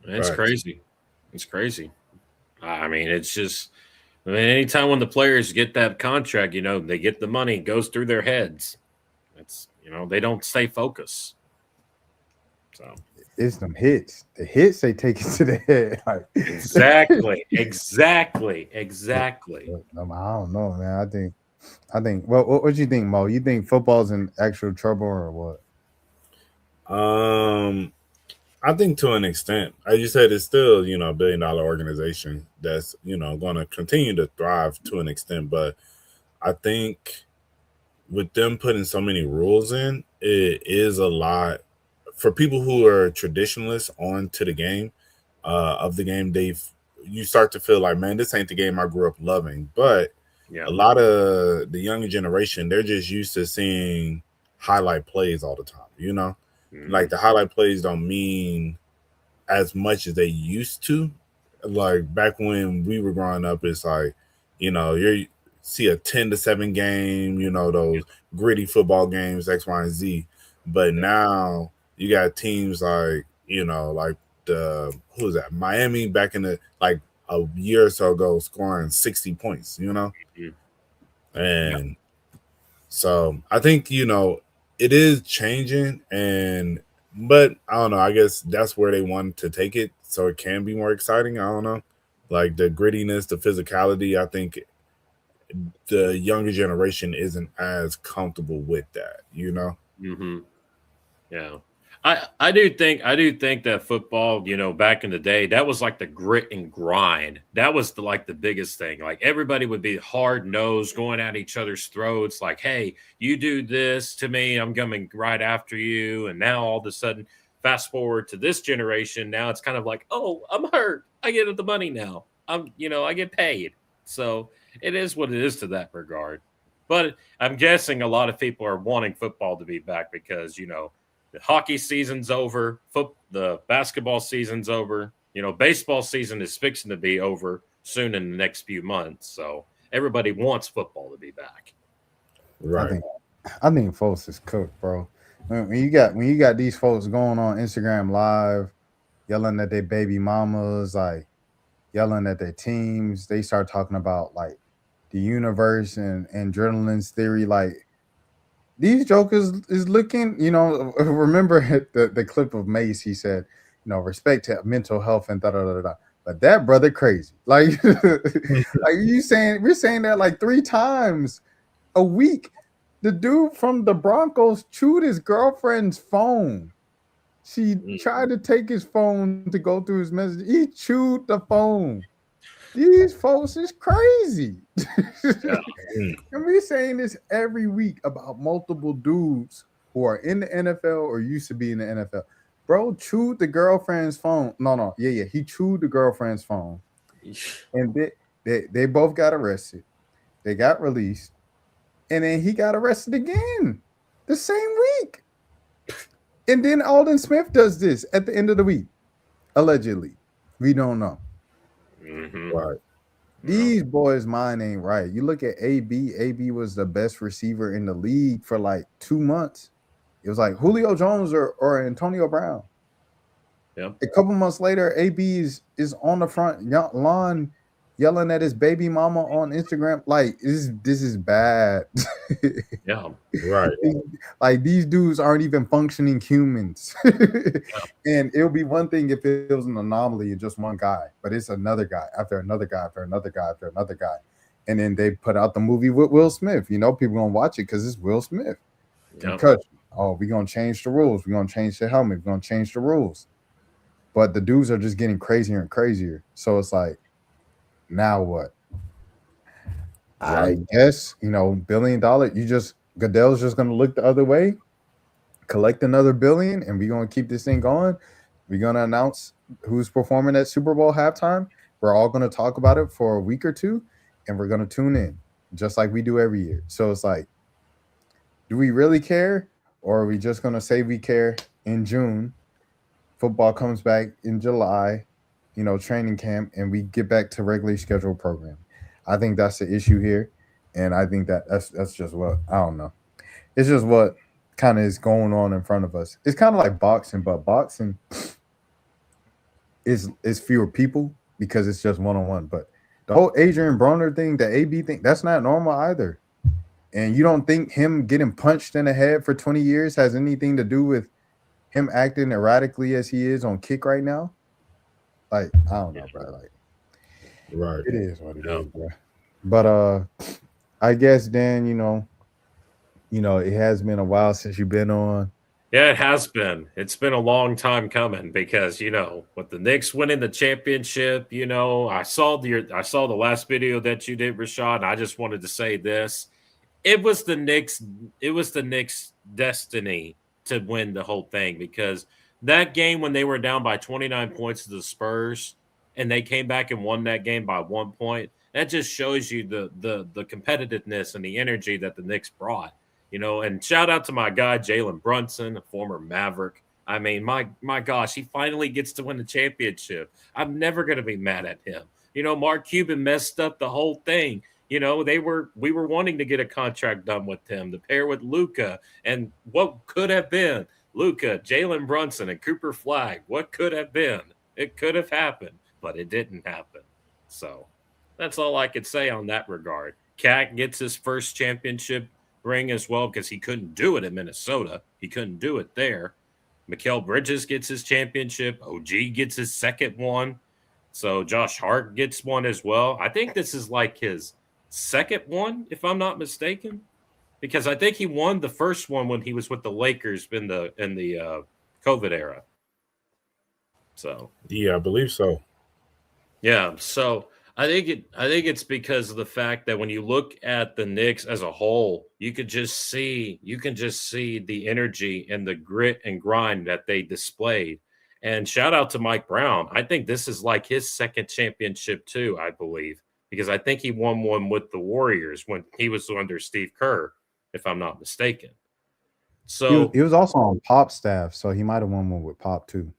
it's crazy. It's crazy. I mean, it's just. I mean, anytime when the players get that contract, you know, they get the money, it goes through their heads. It's, you know, they don't stay focused. So it's them hits. The hits they take it to the head. Like, exactly. I don't know, man. I think. What you think, Mo? You think football's in actual trouble or what? I think to an extent, as you said, it's still, you know, $1 billion organization that's, you know, going to continue to thrive to an extent. But I think with them putting so many rules in, it is a lot for people who are traditionalists onto the game of the game. You start to feel like, man, this ain't the game I grew up loving. But a lot of the younger generation, they're just used to seeing highlight plays all the time, you know? Like the highlight plays don't mean as much as they used to. Like back when we were growing up, it's like, you know, you see a 10-7 game, you know, those gritty football games, X, Y, and Z. But now you got teams like, you know, like who's that? Miami back in the like a year or so ago scoring 60 points, you know? And so I think, you know, it is changing, but I don't know. I guess that's where they want to take it, so it can be more exciting. I don't know, like the grittiness, the physicality. I think the younger generation isn't as comfortable with that. You know. Yeah. I do think that football, you know, back in the day, that was like the grit and grind. That was the biggest thing. Like everybody would be hard nosed, going at each other's throats. Like, hey, you do this to me, I'm coming right after you. And now all of a sudden, fast forward to this generation, now it's kind of like, oh, I'm hurt. I get the money now. I get paid. So it is what it is to that regard. But I'm guessing a lot of people are wanting football to be back because, you know, the hockey season's over. The basketball season's over. You know, baseball season is fixing to be over soon in the next few months. So everybody wants football to be back. Right. I think folks is cooked, bro. When you got these folks going on Instagram Live, yelling at their baby mamas, like yelling at their teams, they start talking about like the universe and adrenaline's theory. Like these jokers is looking, remember the clip of Mace, he said, respect to mental health and da da da da. But that brother crazy. Like we're saying that like 3 times a week. The dude from the Broncos chewed his girlfriend's phone. She tried to take his phone to go through his message. He chewed the phone. These folks is crazy. And we're saying this every week about multiple dudes who are in the NFL or used to be in the NFL. Bro chewed the girlfriend's phone. No. Yeah. He chewed the girlfriend's phone. And they both got arrested. They got released. And then he got arrested again the same week. And then Alden Smith does this at the end of the week. Allegedly. We don't know. Right. These boys' mind ain't right. You look at AB. AB was the best receiver in the league for like 2 months. It was like Julio Jones or Antonio Brown. Yep. A couple months later, AB is on the front lawn yelling at his baby mama on Instagram. Like, this is bad. Yeah. Right. Like, these dudes aren't even functioning humans. And it'll be one thing if it was an anomaly and just one guy, but it's another guy after another guy after another guy after another guy. And then they put out the movie with Will Smith. People gonna watch it because it's Will Smith. Because we're gonna change the rules. We're gonna change the helmet. We're gonna change the rules. But the dudes are just getting crazier and crazier. So it's like, now what? I guess, $1 billion. Goodell's just gonna look the other way, collect another billion, and we're gonna keep this thing going. We're gonna announce who's performing at Super Bowl halftime. We're all gonna talk about it for a week or two, and we're gonna tune in just like we do every year. So it's like, do we really care, or are we just gonna say we care in June? Football comes back in July, training camp, and we get back to regularly scheduled programming. I think that's the issue here, and I think that's just what, I don't know. It's just what kind of is going on in front of us. It's kind of like boxing, but boxing is fewer people because it's just one-on-one. But the whole Adrian Broner thing, the AB thing, that's not normal either. And you don't think him getting punched in the head for 20 years has anything to do with him acting erratically as he is on kick right now? Like, I don't know, bro. Like, right. It is what it is, bro. But I guess, Dan, it has been a while since you've been on. Yeah, it has been. It's been a long time coming because, with the Knicks winning the championship, I saw the last video that you did, Rashad, and I just wanted to say this. It was the Knicks' destiny to win the whole thing, because that game when they were down by 29 points to the Spurs and they came back and won that game by 1 point, that just shows you the competitiveness and the energy that the Knicks brought. And shout out to my guy, Jalen Brunson, a former Maverick. I mean, my gosh, he finally gets to win the championship. I'm never going to be mad at him. Mark Cuban messed up the whole thing. We were wanting to get a contract done with him, the pair with Luka, and what could have been Luka, Jalen Brunson, and Cooper Flagg. What could have been? It could have happened, but it didn't happen. So that's all I could say on that regard. Cat gets his first championship ring as well because he couldn't do it in Minnesota. He couldn't do it there. Mikal Bridges gets his championship. OG gets his second one. So Josh Hart gets one as well. I think this is like his second one, if I'm not mistaken, because I think he won the first one when he was with the Lakers in the COVID era. So yeah, I believe so. Yeah, so I think it's because of the fact that when you look at the Knicks as a whole, you can just see the energy and the grit and grind that they displayed. And shout out to Mike Brown. I think this is like his second championship too, I believe, because I think he won one with the Warriors when he was under Steve Kerr, if I'm not mistaken. So he was also on Pop's staff, so he might have won one with Pop too.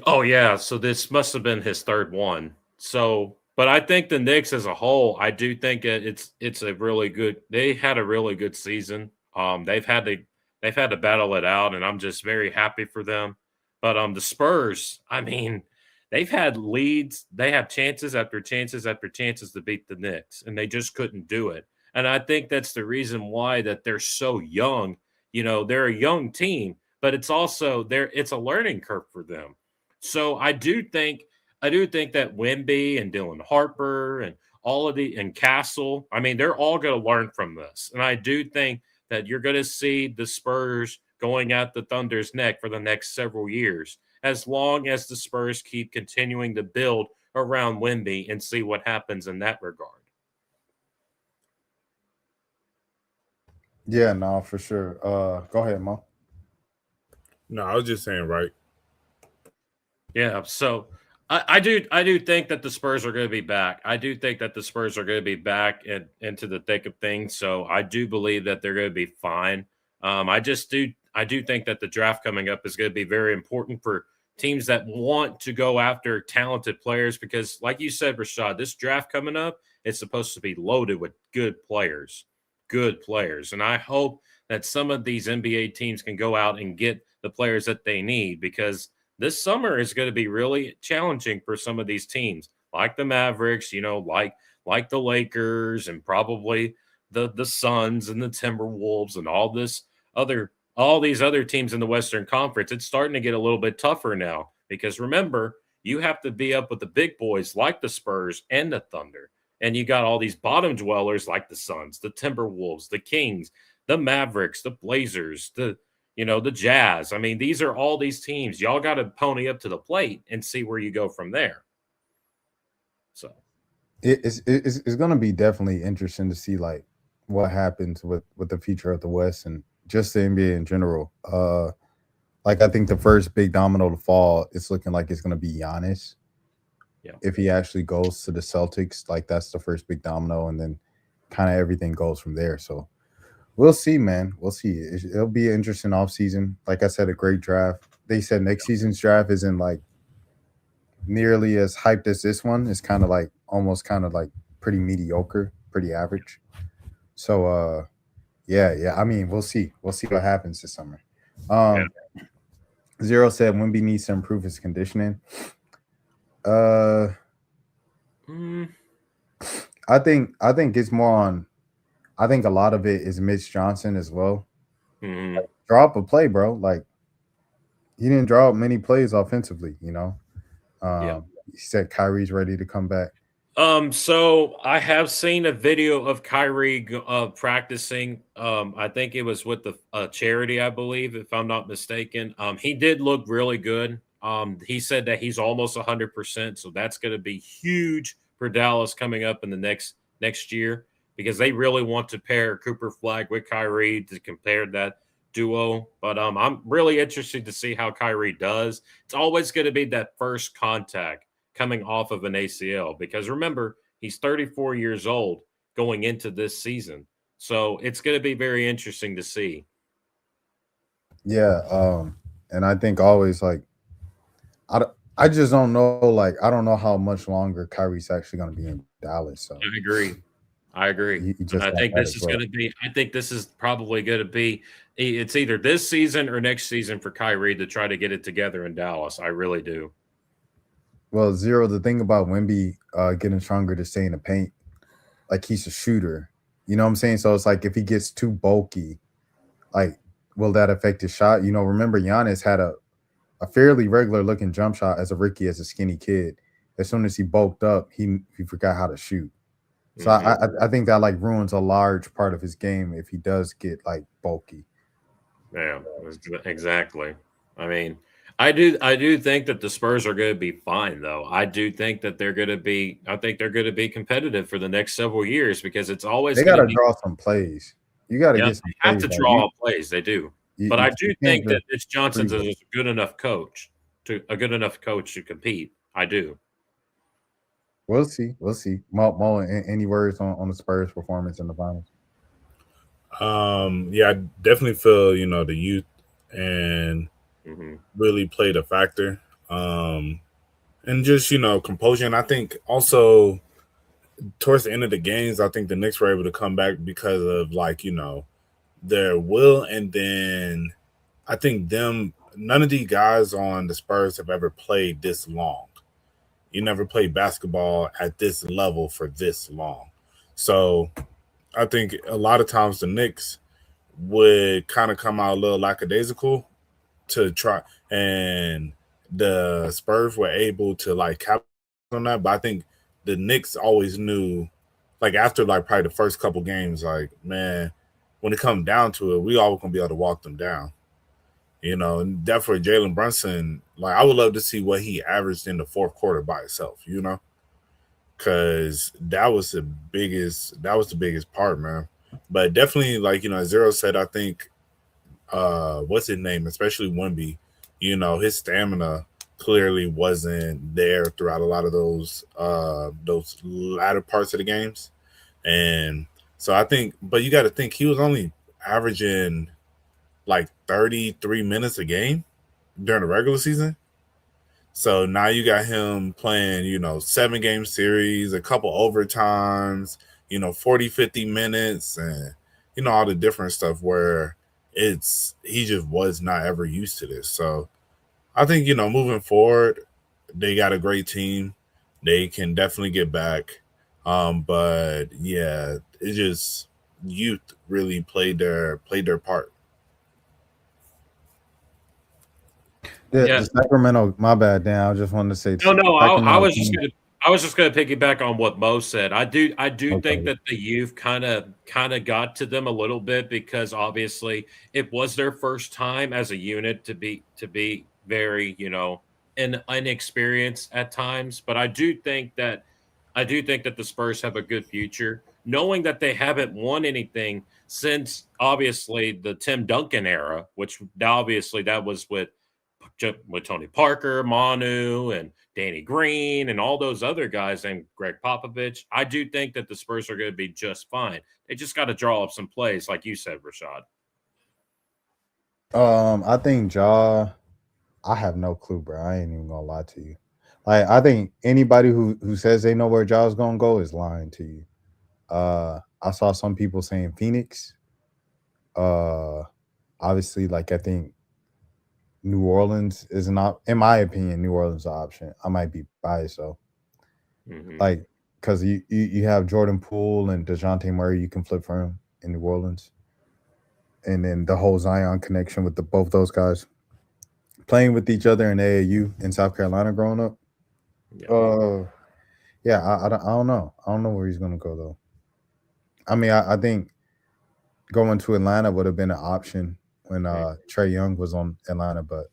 Oh yeah, so this must have been his third one. So, but I think the Knicks as a whole, I do think it's a really good. They had a really good season. They've had to battle it out, and I'm just very happy for them. But the Spurs, I mean, they've had leads. They have chances after chances after chances to beat the Knicks, and they just couldn't do it. And I think that's the reason why that they're so young. They're a young team, but it's also it's a learning curve for them. So I do think that Wemby and Dylan Harper and and Castle, I mean, they're all going to learn from this. And I do think that you're going to see the Spurs going at the Thunder's neck for the next several years, as long as the Spurs keep continuing to build around Wemby and see what happens in that regard. Yeah, no, for sure. Go ahead, Mo. No, I was just saying, right. Yeah, so I do think that the Spurs are going to be back. I do think that the Spurs are going to be back into the thick of things. So I do believe that they're going to be fine. I do think that the draft coming up is going to be very important for teams that want to go after talented players because, like you said, Rashad, this draft coming up is supposed to be loaded with good players, and I hope that some of these NBA teams can go out and get the players that they need because this summer is going to be really challenging for some of these teams, like the Mavericks, like the Lakers, and probably the Suns and the Timberwolves and all these other teams in the Western Conference. It's starting to get a little bit tougher now because remember, you have to be up with the big boys like the Spurs and the Thunder, and you got all these bottom dwellers like the Suns, the Timberwolves, the Kings, the Mavericks, the Blazers, the Jazz. I mean, these are all these teams. Y'all got to pony up to the plate and see where you go from there. So it's going to be definitely interesting to see like what happens with the future of the West and just the NBA in general. Like I think the first big domino to fall, it's looking like it's going to be Giannis. Yeah. If he actually goes to the Celtics, like that's the first big domino, and then kind of everything goes from there. So we'll see, man. We'll see. It'll be an interesting offseason. Like I said, a great draft. They said next season's draft isn't like nearly as hyped as this one. It's kind of like almost kind of like pretty mediocre, pretty average. So yeah. I mean, we'll see. We'll see what happens this summer. Zero said Wemby needs to improve his conditioning. I think it's more on. I think a lot of it is Mitch Johnson as well. Mm-hmm. Like, draw up a play, bro. Like he didn't draw up many plays offensively. He said Kyrie's ready to come back. So I have seen a video of Kyrie practicing. I think it was with the charity, I believe, if I'm not mistaken. He did look really good. He said that he's almost 100%, so that's going to be huge for Dallas coming up in the next year because they really want to pair Cooper Flag with Kyrie to compare that duo. But I'm really interested to see how Kyrie does. It's always going to be that first contact coming off of an ACL because remember, he's 34 years old going into this season. So it's going to be very interesting to see. Yeah, and I think always like I just don't know. Like I don't know how much longer Kyrie's actually going to be in Dallas. So I agree. I think this is going to be. I think this is probably going to be. It's either this season or next season for Kyrie to try to get it together in Dallas. I really do. Well, Zero, the thing about Wemby getting stronger to stay in the paint, like he's a shooter. You know what I'm saying? So it's like if he gets too bulky, like will that affect his shot? Remember Giannis had a fairly regular looking jump shot as a rookie, as a skinny kid. As soon as he bulked up, he forgot how to shoot. So I think that like ruins a large part of his game if he does get like bulky. Yeah, exactly. I mean, I do think that the Spurs are going to be fine, though. I do think that they're going to be. I think they're going to be competitive for the next several years because it's always they got to draw some plays. You got to get some. They have to draw plays. They do, but I do think that Mitch Johnson is a good enough coach to compete. I do. We'll see. Mo, any words on the Spurs' performance in the finals? Yeah, I definitely feel the youth and really played a factor. And just composure. And I think also towards the end of the games, I think the Knicks were able to come back because of their will, and then I think none of these guys on the Spurs have ever played this long. You never played basketball at this level for this long. So I think a lot of times the Knicks would kind of come out a little lackadaisical to try, and the Spurs were able to like capitalize on that. But I think the Knicks always knew, like after like probably the first couple games, like man, when it comes down to it, we always gonna be able to walk them down. And definitely Jalen Brunson, like I would love to see what he averaged in the fourth quarter by itself, because that was the biggest part, man. But definitely, like, as Zero said, I think what's his name, especially Wemby, his stamina clearly wasn't there throughout a lot of those latter parts of the games. And so I think, but you got to think he was only averaging like 33 minutes a game during the regular season. So now you got him playing, 7-game series, a couple overtimes, 40, 50 minutes, and, all the different stuff where he just was not ever used to this. So I think, moving forward, they got a great team. They can definitely get back. But yeah, it just youth really played their part. The Sacramento, my bad, Dan. I just wanted to say. No. I was just gonna piggyback on what Mo said. I do think that the youth kind of got to them a little bit because obviously it was their first time as a unit to be very inexperienced at times. But I do think that the Spurs have a good future, knowing that they haven't won anything since obviously the Tim Duncan era, which obviously that was with Tony Parker, Manu, and Danny Green, and all those other guys, and Greg Popovich. I do think that the Spurs are going to be just fine. They just got to draw up some plays, like you said, Rashad. I think I have no clue, bro. I ain't even gonna lie to you. Like, I think anybody who says they know where Ja's gonna go is lying to you. I saw some people saying Phoenix. Obviously, like I think New Orleans is not, in my opinion, New Orleans is an option. I might be biased though. Like, because you have Jordan Poole and DeJounte Murray, you can flip for him in New Orleans. And then the whole Zion connection with both those guys playing with each other in AAU in South Carolina growing up. Yeah, I don't know. I don't know where he's gonna go though. I mean, I think going to Atlanta would have been an option when Trae Young was on Atlanta, but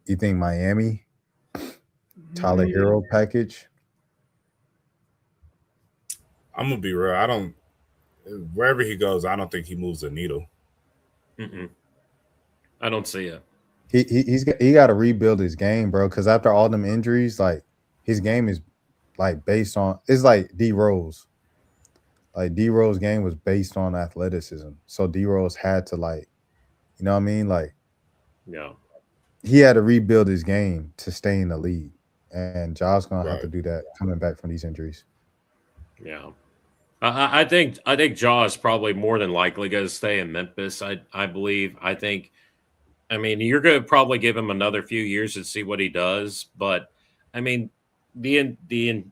you think Miami, Tyler Hero package? I'm gonna be real. Wherever he goes, I don't think he moves a needle. I don't see it. He got to rebuild his game, bro. Because after all them injuries, like his game is like based on, it's like D Rose. Like D Rose game was based on athleticism, so D Rose had to like, you know what I mean? Like, yeah, he had to rebuild his game to stay in the league, and Ja's gonna have to do that coming back from these injuries. Yeah. I think Ja is probably more than likely going to stay in Memphis. I believe. I mean, you're going to probably give him another few years to see what he does. But I mean, the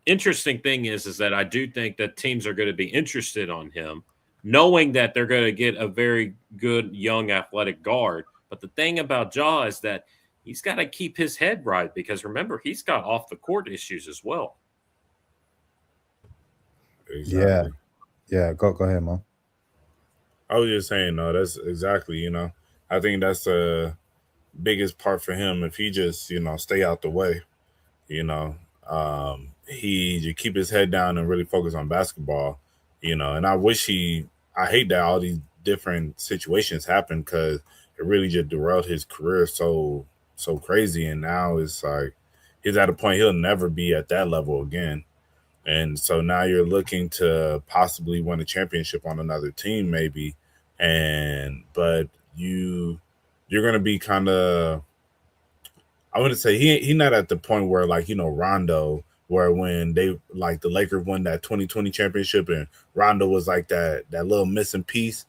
interesting thing is that I do think that teams are going to be interested on him, knowing that they're going to get a very good young athletic guard. But the thing about Ja is that he's got to keep his head right because remember, he's got off the court issues as well. Exactly. Yeah. Go ahead, Mo. I was just saying, no, that's exactly, I think that's the biggest part for him. If he just, stay out the way, he just keep his head down and really focus on basketball, and I hate that all these different situations happen because it really just derailed his career so crazy. And now it's like, he's at a point he'll never be at that level again. And so now you're looking to possibly win a championship on another team, maybe. But you're going to be kind of, I wouldn't say he not at the point where like, Rondo, where when they like the Lakers won that 2020 championship and Rondo was like that little missing piece.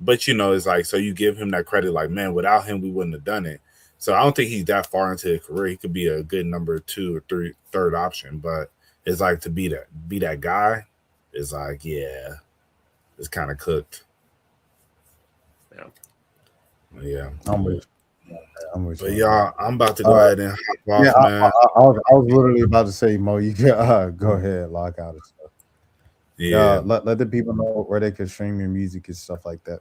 But, it's like, so you give him that credit, like, man, without him, we wouldn't have done it. So I don't think he's that far into his career. He could be a good number 2 or third option, but it's like to be that guy. It's like, yeah, it's kind of cooked. Yeah. I'm with But you. y'all, I'm about to go ahead and hop Yeah, off, man. I was literally about to say, Mo, you can go ahead, log out and stuff. Yeah. Let the people know where they can stream your music and stuff like that.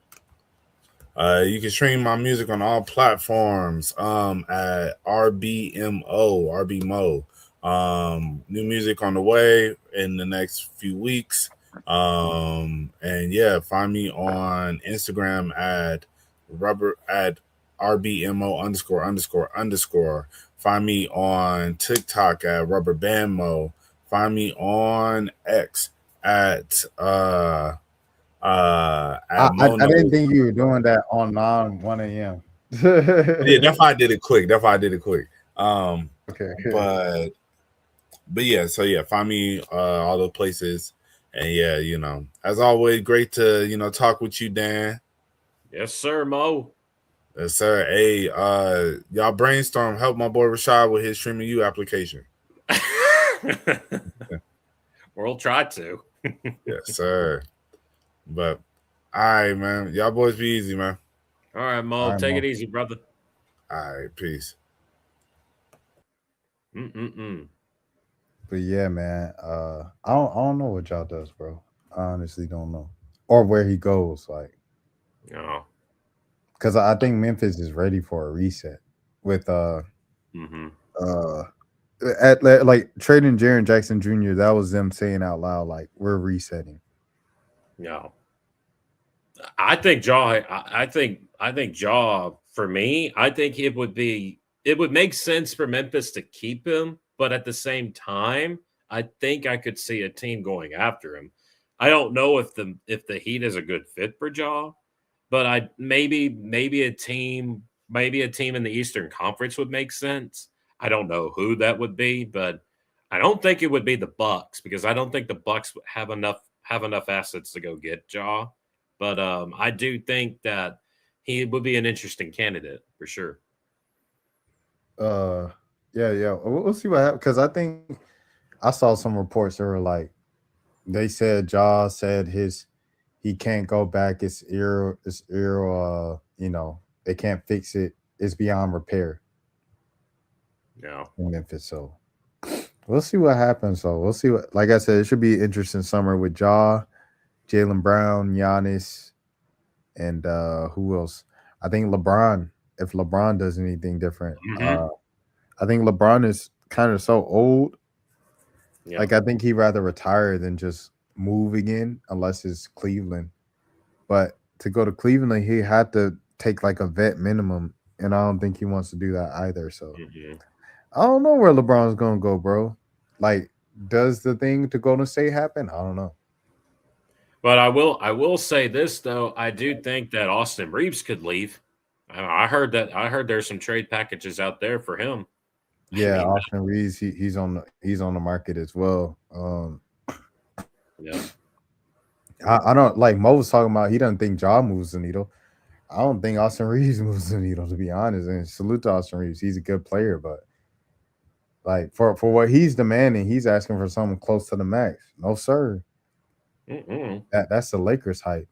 You can stream my music on all platforms at RBMo. New music on the way in the next few weeks. And yeah, find me on Instagram at RBMO____. Find me on TikTok at RubberBandMo. Find me on X at I didn't think you were doing that on 1 a.m. Yeah, that's why I did it quick. Okay. But yeah, so yeah, find me all those places. And yeah, as always, great to talk with you, Dan. Yes, sir, Mo. Yes, sir. Hey, y'all brainstorm, help my boy Rashad with his Streaming You application. We'll try to. Yes, sir. But all right, man. Y'all boys be easy, man. All right, Mo. Take it easy, brother. All right, peace. But yeah, man. I don't know what y'all does, bro. I honestly don't know, or where he goes. Like, no, because I think Memphis is ready for a reset with at like trading Jaren Jackson Jr. That was them saying out loud, like, we're resetting. No, I think Jaw. I think Jaw. For me, I think it would make sense for Memphis to keep him, but at the same time, I think I could see a team going after him. I don't know if the Heat is a good fit for Jaw, but maybe a team in the Eastern Conference would make sense. I don't know who that would be, but I don't think it would be the Bucks, because I don't think the Bucks have enough assets to go get Jaw. But I do think that he would be an interesting candidate for sure. Yeah. We'll see what happens, because I think I saw some reports that were like, they said Jaw said he can't go back. It's they can't fix it. It's beyond repair. Yeah. In Memphis. So we'll see what happens. So we'll see what, like I said, it should be an interesting summer with Jaw, Jaylen Brown, Giannis, and who else? I think LeBron, if LeBron does anything different. I think LeBron is kind of so old. Yeah. Like, I think he'd rather retire than just move again, unless it's Cleveland. But to go to Cleveland, he had to take like a vet minimum, and I don't think he wants to do that either. So I don't know where LeBron's gonna go, bro. Like, does the thing to Golden State happen? I don't know. But I will say this though. I do think that Austin Reeves could leave. I heard there's some trade packages out there for him. Yeah, Austin Reeves, he's on the market as well. Yeah. I don't, like Mo was talking about, he doesn't think Ja moves the needle. I don't think Austin Reeves moves the needle, to be honest. And salute to Austin Reeves. He's a good player, but like for what he's demanding, he's asking for something close to the max. No, sir. That's the Lakers hype.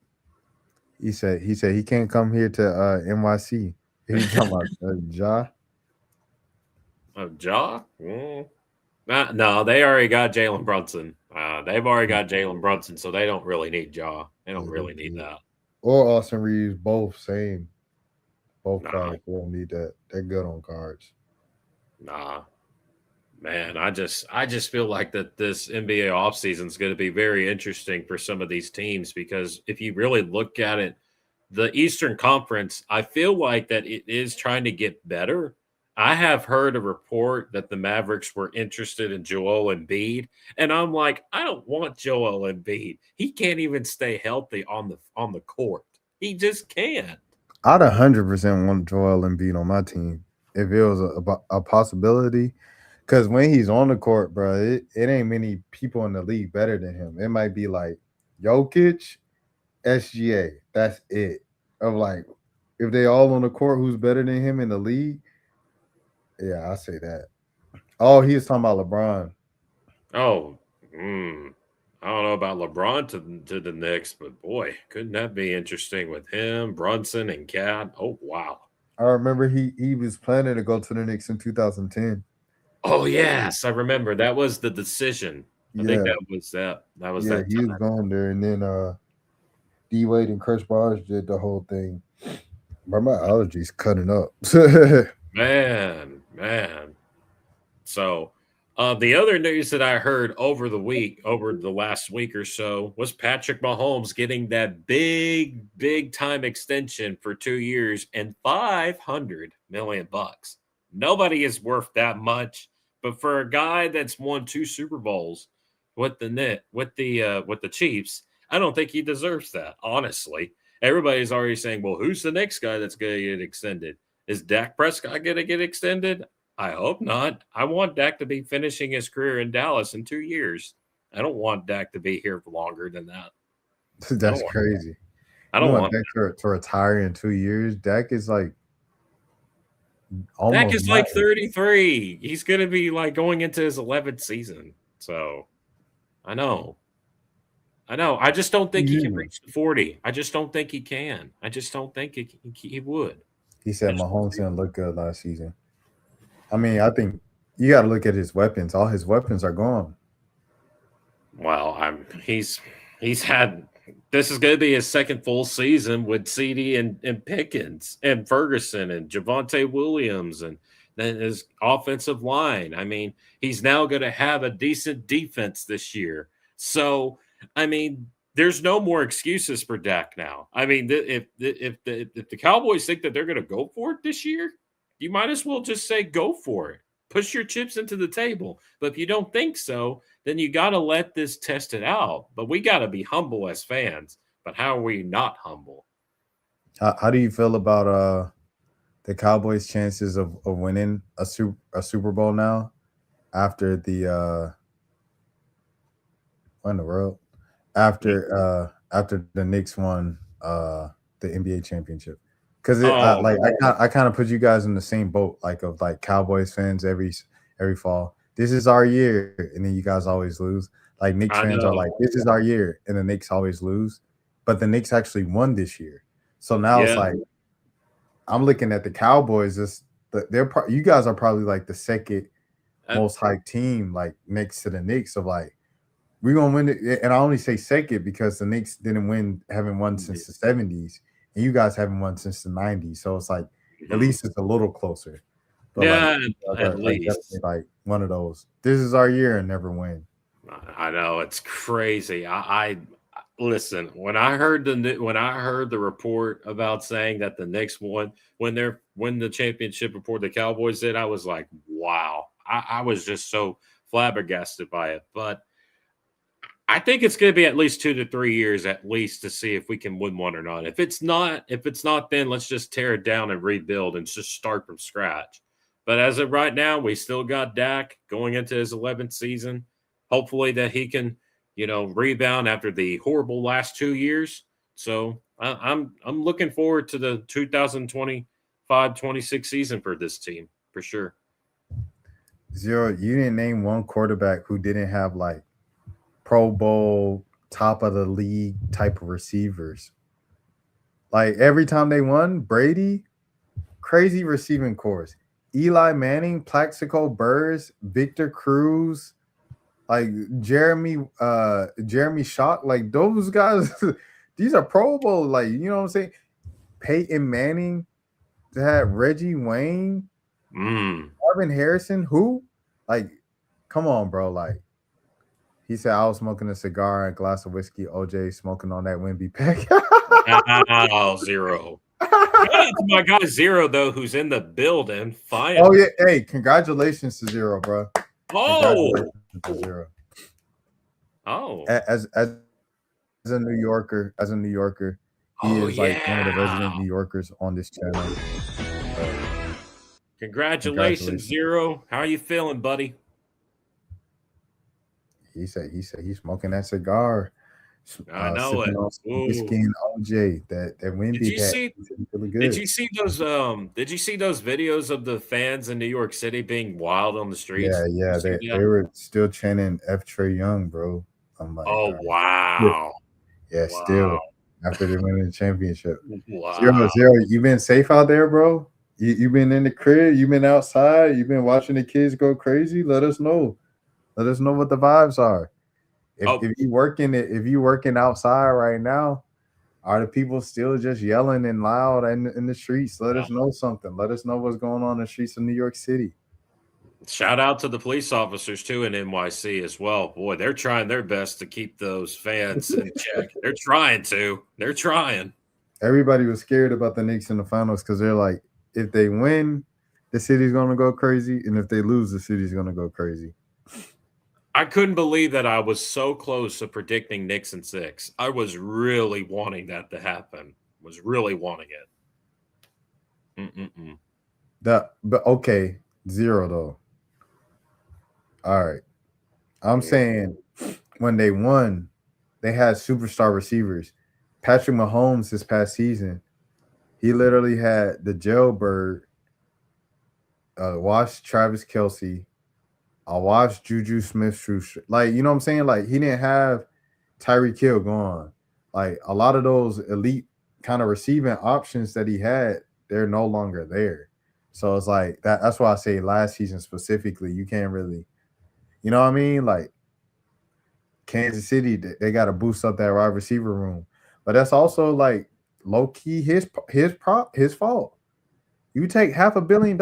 He said he can't come here to NYC. He's talking about Ja. Ja? No, they already got Jalen Brunson. They've already got Jalen Brunson, so they don't really need Ja. They don't really need that. Or Austin Reeves, both same. Both guys don't need that. They're good on cards. Nah. Man, I just feel like that this NBA offseason is going to be very interesting for some of these teams, because if you really look at it, the Eastern Conference, I feel like that it is trying to get better. I have heard a report that the Mavericks were interested in Joel Embiid, and I'm like, I don't want Joel Embiid. He can't even stay healthy on the court. He just can't. I'd 100% want Joel Embiid on my team if it was a possibility. Because when he's on the court, bro, it ain't many people in the league better than him. It might be like Jokic, SGA. That's it. Of like, if they all on the court, who's better than him in the league? Yeah, I say that. Oh, he was talking about LeBron. Oh, I don't know about LeBron to the Knicks, but boy, couldn't that be interesting with him, Brunson, and Cat? Oh wow. I remember he was planning to go to the Knicks in 2010. Oh yes, I remember that was the decision. I think Yeah, that was that. That was yeah, that he was time. going there, and then D Wade and Chris Bosh did the whole thing. But my allergies cutting up. Man. So, the other news that I heard over the last week or so, was Patrick Mahomes getting that big time extension for 2 years and $500 million. Nobody is worth that much, but for a guy that's won 2 Super Bowls with the Chiefs, I don't think he deserves that. Honestly, everybody's already saying, "Well, who's the next guy that's going to get extended? Is Dak Prescott going to get extended?" I hope not. I want Dak to be finishing his career in Dallas in 2 years. I don't want Dak to be here for longer than that. That's crazy. I You don't want want Dak to retire in 2 years? Dak is like Dak almost is my like age. 33. He's going to be like going into his 11th season. So I know. I just don't think he can reach the 40. I just don't think he can. I just don't think he would. He said Mahomes didn't look good last season. I mean, I think you got to look at his weapons. All his weapons are gone. Well, he's had this is going to be his second full season with CD and Pickens and Ferguson and Javonte Williams and then his offensive line. I mean, he's now going to have a decent defense this year. So, I mean, there's no more excuses for Dak now. I mean, if the Cowboys think that they're going to go for it this year, you might as well just say go for it. Push your chips into the table. But if you don't think so, then you got to let this test it out. But we got to be humble as fans. But how are we not humble? How do you feel about the Cowboys' chances of winning a Super Bowl now after the what in the world after the Knicks won the NBA championship? Because I kind of put you guys in the same boat, like of like Cowboys fans every fall. This is our year, and then you guys always lose. Like Knicks fans are like, this is our year, and the Knicks always lose. But the Knicks actually won this year, so now it's like I'm looking at the Cowboys. You guys are probably like the second most hyped team, like next to the Knicks. Of like, we're gonna win it, and I only say second because the Knicks haven't won since the 70s, and you guys haven't won since the 90s. So it's like at least it's a little closer. But at least like one of those. This is our year and never win. I know it's crazy. I listen when I heard the report about saying that the Knicks won when the championship before the Cowboys did, I was like, wow. I was just so flabbergasted by it. But I think it's going to be at least 2 to 3 years at least to see if we can win one or not. If it's not, then let's just tear it down and rebuild and just start from scratch. But as of right now, we still got Dak going into his 11th season. Hopefully that he can, rebound after the horrible last 2 years. So I'm looking forward to the 2025-26 season for this team for sure. Zero, you didn't name one quarterback who didn't have like Pro Bowl, top of the league type of receivers. Like every time they won, Brady, crazy receiving course. Eli Manning, Plaxico Burress, Victor Cruz, like Jeremy Shock, like those guys, these are Pro Bowl, like, you know what I'm saying? Peyton Manning, they had Reggie Wayne, Marvin Harrison, who? Like, come on, bro. Like, he said, I was smoking a cigar and a glass of whiskey. OJ smoking on that Wimby pack. Oh, Zero. Shout out to my guy Zero, though, who's in the building. Fine. Oh, yeah. Hey, congratulations to Zero, bro. Oh. To Zero. Oh. As a New Yorker, he is like one of the resident New Yorkers on this channel. Congratulations, Zero. How are you feeling, buddy? He said he's smoking that cigar. I know Sipping it. on some Ooh. whiskey and OJ. That Wimby had really good. Did you see those videos of the fans in New York City being wild on the streets? Yeah. Did you see They that? were still chanting F Trey Young, bro. I'm like, Oh all right. wow. Yeah, Wow. still after they winning the championship. Wow. 0-0. You been safe out there, bro? You been in the crib? You been outside? You been watching the kids go crazy? Let us know. Let us know what the vibes are. If you working outside right now, are the people still just yelling and loud in the streets? Let us know something. Let us know what's going on in the streets of New York City. Shout out to the police officers too in NYC as well. Boy, they're trying their best to keep those fans in check. They're trying to. They're trying. Everybody was scared about the Knicks in the finals because they're like, if they win, the city's gonna go crazy, and if they lose, the city's gonna go crazy. I couldn't believe that I was so close to predicting Knicks in 6. I was really wanting that to happen. Was really wanting it. But okay, 0 though. All right. I'm saying when they won, they had superstar receivers. Patrick Mahomes this past season, he literally had the jailbird, watched Travis Kelce. I watched Juju Smith-Schuster. Like, you know what I'm saying? Like, he didn't have Tyreek Hill going. Like, a lot of those elite kind of receiving options that he had, they're no longer there. So it's like that's why I say last season specifically, you can't really, you know what I mean? Like, Kansas City, they got to boost up that wide receiver room. But that's also like low key his fault. You take $500 million,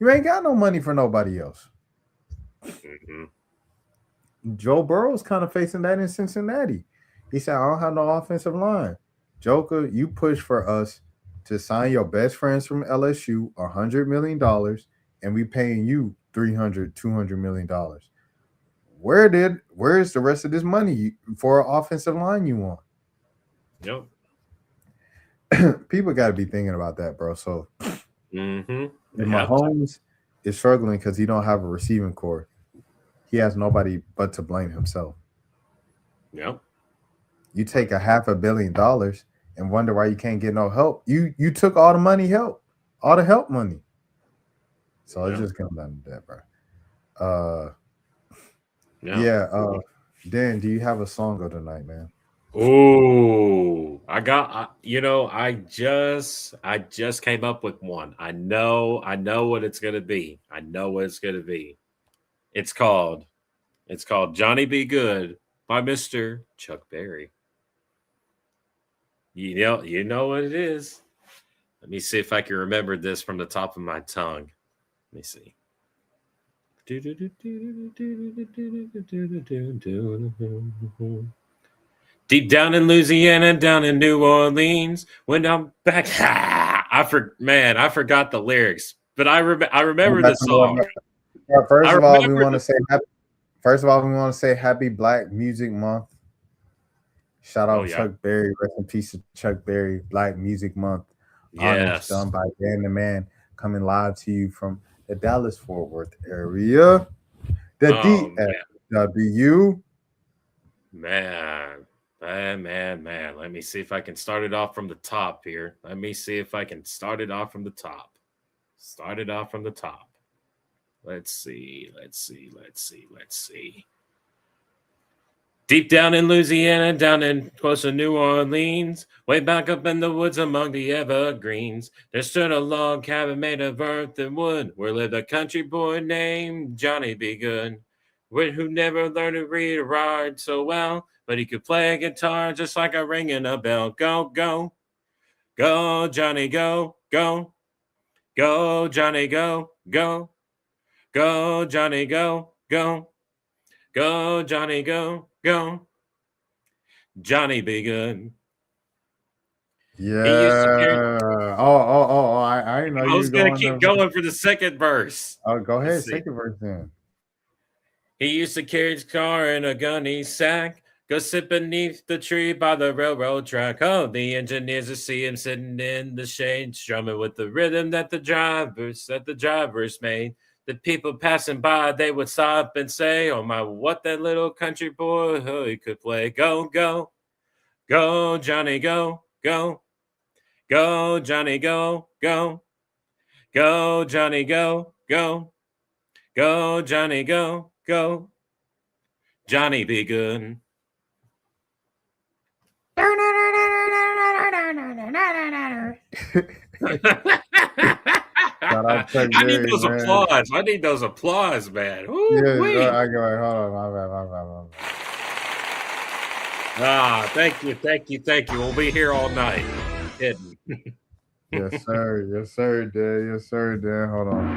you ain't got no money for nobody else. Joe Burrow's kind of facing that in Cincinnati. He said, I don't have no offensive line. Joker, you push for us to sign your best friends from LSU $100 million, and we paying you $200 million. Where's the rest of this money for an offensive line you want? Yep. People got to be thinking about that, bro. So if Mahomes is struggling because he don't have a receiving core, he has nobody but to blame himself. Yep. You take $500 million and wonder why you can't get no help. You took all the help money. So it just comes down to that, bro. Dan, do you have a song of the night, man? Oh, I just came up with one. I know what it's gonna be. It's called Johnny Be Good by Mr. Chuck Berry. You know what it is. Let me see if I can remember this from the top of my tongue. Let me see. Deep down in Louisiana, down in New Orleans, when I'm back, I forgot the lyrics, but I remember the song. First of all, we want to say Happy Black Music Month. Shout out Chuck Berry. Rest in peace to Chuck Berry. Black Music Month. Honors done by Dan the Man, coming live to you from the Dallas-Fort Worth area. The DFW. Man. Let me see if I can start it off from the top here. Let's see. Deep down in Louisiana, down in close to New Orleans, way back up in the woods among the evergreens, there stood a log cabin made of earth and wood, where lived a country boy named Johnny Be Good, who never learned to read or write so well, but he could play a guitar just like a ringing a bell. Go, go, go, Johnny, go, go, go, Johnny, go, go, go, Johnny, go, go, go, Johnny, go, go. Johnny Be Good. Yeah. I know you. I was gonna keep going for the second verse. Oh, go ahead. Second verse then. He used to carry his car in a gunny sack, go sit beneath the tree by the railroad track. Oh, the engineers would see him sitting in the shade, strumming with the rhythm that the drivers made. The people passing by, they would stop and say, oh my, what that little country boy, oh, he could play. Go, go, Go, Johnny, go, go. Go, Johnny, go, go. Go, Johnny, go, go. Go, Johnny, go, go. Johnny, be good. Shout out Chuck I need Berry, those man. applause. I need those applause, man. Yeah, I go. Hold on, my bad. Thank you. We'll be here all night. Kidding. Yes, sir, Dan. Hold on.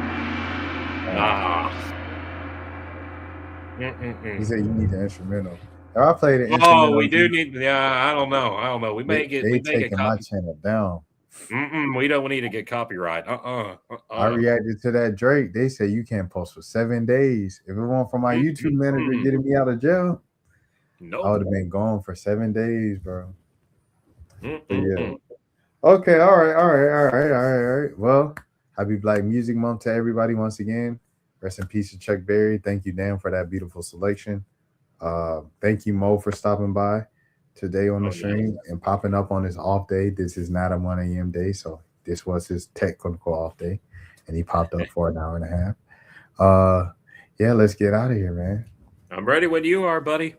He said you need the instrumental. If I play the instrumental, Oh, we do need. Yeah, I don't know. We may get. They We may get taking my copy. channel down. We don't need to get copyright. I reacted to that Drake. They say you can't post for 7 days. If it weren't for my YouTube manager getting me out of jail, I would have been gone for 7 days, bro. But yeah. Okay, all right. Well, happy Black Music Month to everybody once again. Rest in peace to Chuck Berry. Thank you, Dan, for that beautiful selection. Thank you, Mo, for stopping by today on the stream and popping up on his off day. This is not a 1 a.m. day, so this was his technical off day, and he popped up for an hour and a half. Yeah, let's get out of here, man. I'm ready when you are, buddy.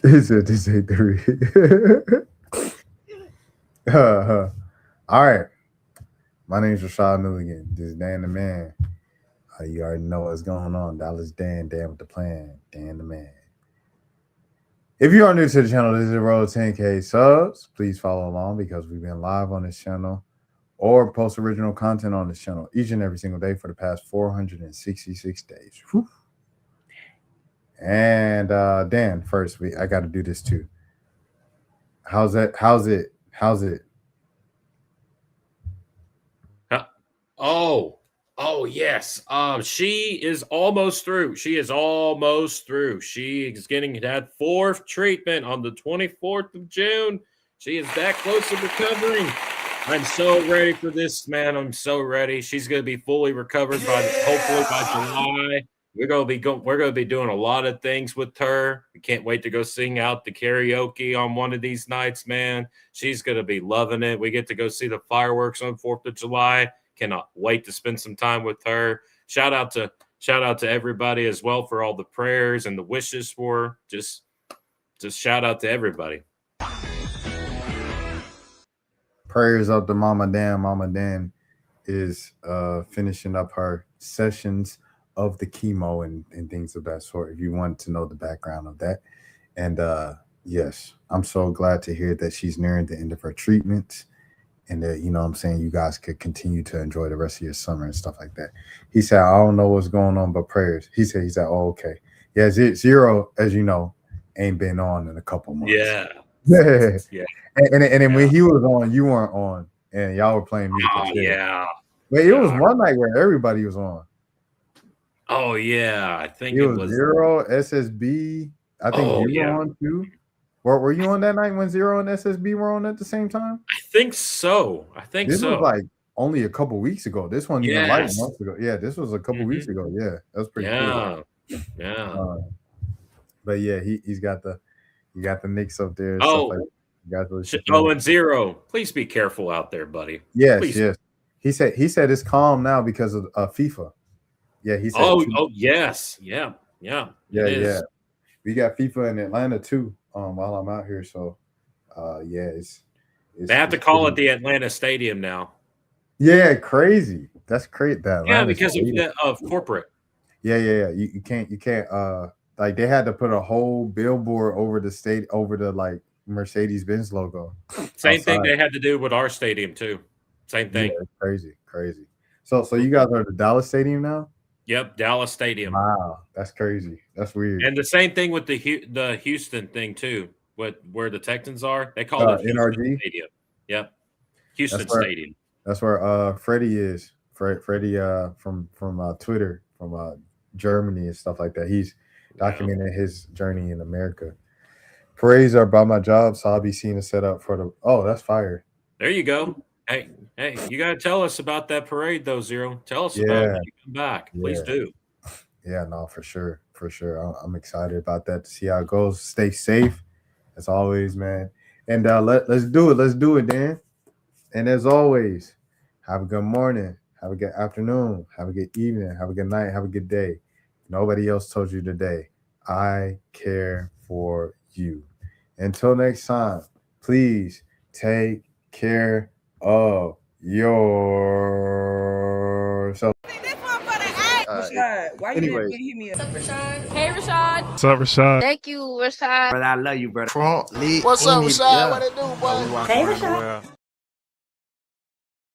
This ain't the all right. My name's Rashad Milligan. This is Dan the Man. You already know what's going on. Dallas Dan with the plan. Dan the Man. If you are new to the channel, this is the road 10K subs. Please follow along because we've been live on this channel or post original content on this channel each and every single day for the past 466 days. Whew. And Dan, first, I got to do this too. How's it? Oh yes. She is almost through. She is getting that 4th treatment on the 24th of June. She is that close to recovering. I'm so ready for this, man. I'm so ready. She's going to be fully recovered hopefully by July. We're gonna be doing a lot of things with her. We can't wait to go sing out the karaoke on one of these nights, man. She's gonna be loving it. We get to go see the fireworks on 4th of July. Cannot wait to spend some time with her. Shout out to everybody as well for all the prayers and the wishes for her. Just shout out to everybody. Prayers up to Mama Dan. Mama Dan is finishing up her sessions of the chemo and things of that sort, if you want to know the background of that. And yes, I'm so glad to hear that she's nearing the end of her treatment and that, you know what I'm saying, you guys could continue to enjoy the rest of your summer and stuff like that. He said, I don't know what's going on, but prayers. He said, oh, okay. Yeah, Zero, as you know, ain't been on in a couple months. Yeah. Yeah. And then when he was on, you weren't on, and y'all were playing music. Yeah. But it was one night where everybody was on. Oh yeah, I think it was Zero, SSB. I think you were on too. Were you on that night when Zero and SSB were on at the same time? I think so. This was like only a couple weeks ago. This one even like months ago. Yeah, this was a couple weeks ago. Yeah, that was pretty cool. Yeah. But yeah, he's got the Knicks up there. And oh, stuff like and Zero. Please be careful out there, buddy. Yes, Please. yes. He said it's calm now because of FIFA. Yeah, he said. Yes, yeah. We got FIFA in Atlanta too. While I'm out here, so it's they have to call it the Atlanta Stadium now. Yeah, crazy. That's crazy. Because of corporate. Yeah. You can't. Like they had to put a whole billboard over the like Mercedes-Benz logo. Same thing they had to do with our stadium too. Same thing. Yeah, crazy. So you guys are at the Dallas Stadium now? Yep, Dallas Stadium. Wow, that's crazy. That's weird. And the same thing with the Houston thing too, where the Texans are. They call it NRG Stadium. Yep, Houston Stadium. That's where Freddie is. Freddie from Twitter, from Germany and stuff like that. He's documenting his journey in America. Parades are by my job, so I'll be seeing the setup for the. Oh, that's fire. There you go. Hey, you got to tell us about that parade, though, Zero. Tell us about it when you come back. Please do. Yeah, no, for sure. I'm excited about that to see how it goes. Stay safe, as always, man. And let's do it. Let's do it, Dan. And as always, have a good morning, have a good afternoon, have a good evening, have a good night, have a good day. Nobody else told you today. I care for you. Until next time, please take care of yourself. Rashad, why you didn't hit me up? Hey, Rashad. What's up, Rashad? Thank you, Rashad. Brother, I love you, brother. Front, lead, What's up, any- Rashad? yeah. What it do, boy? Hey, Rashad.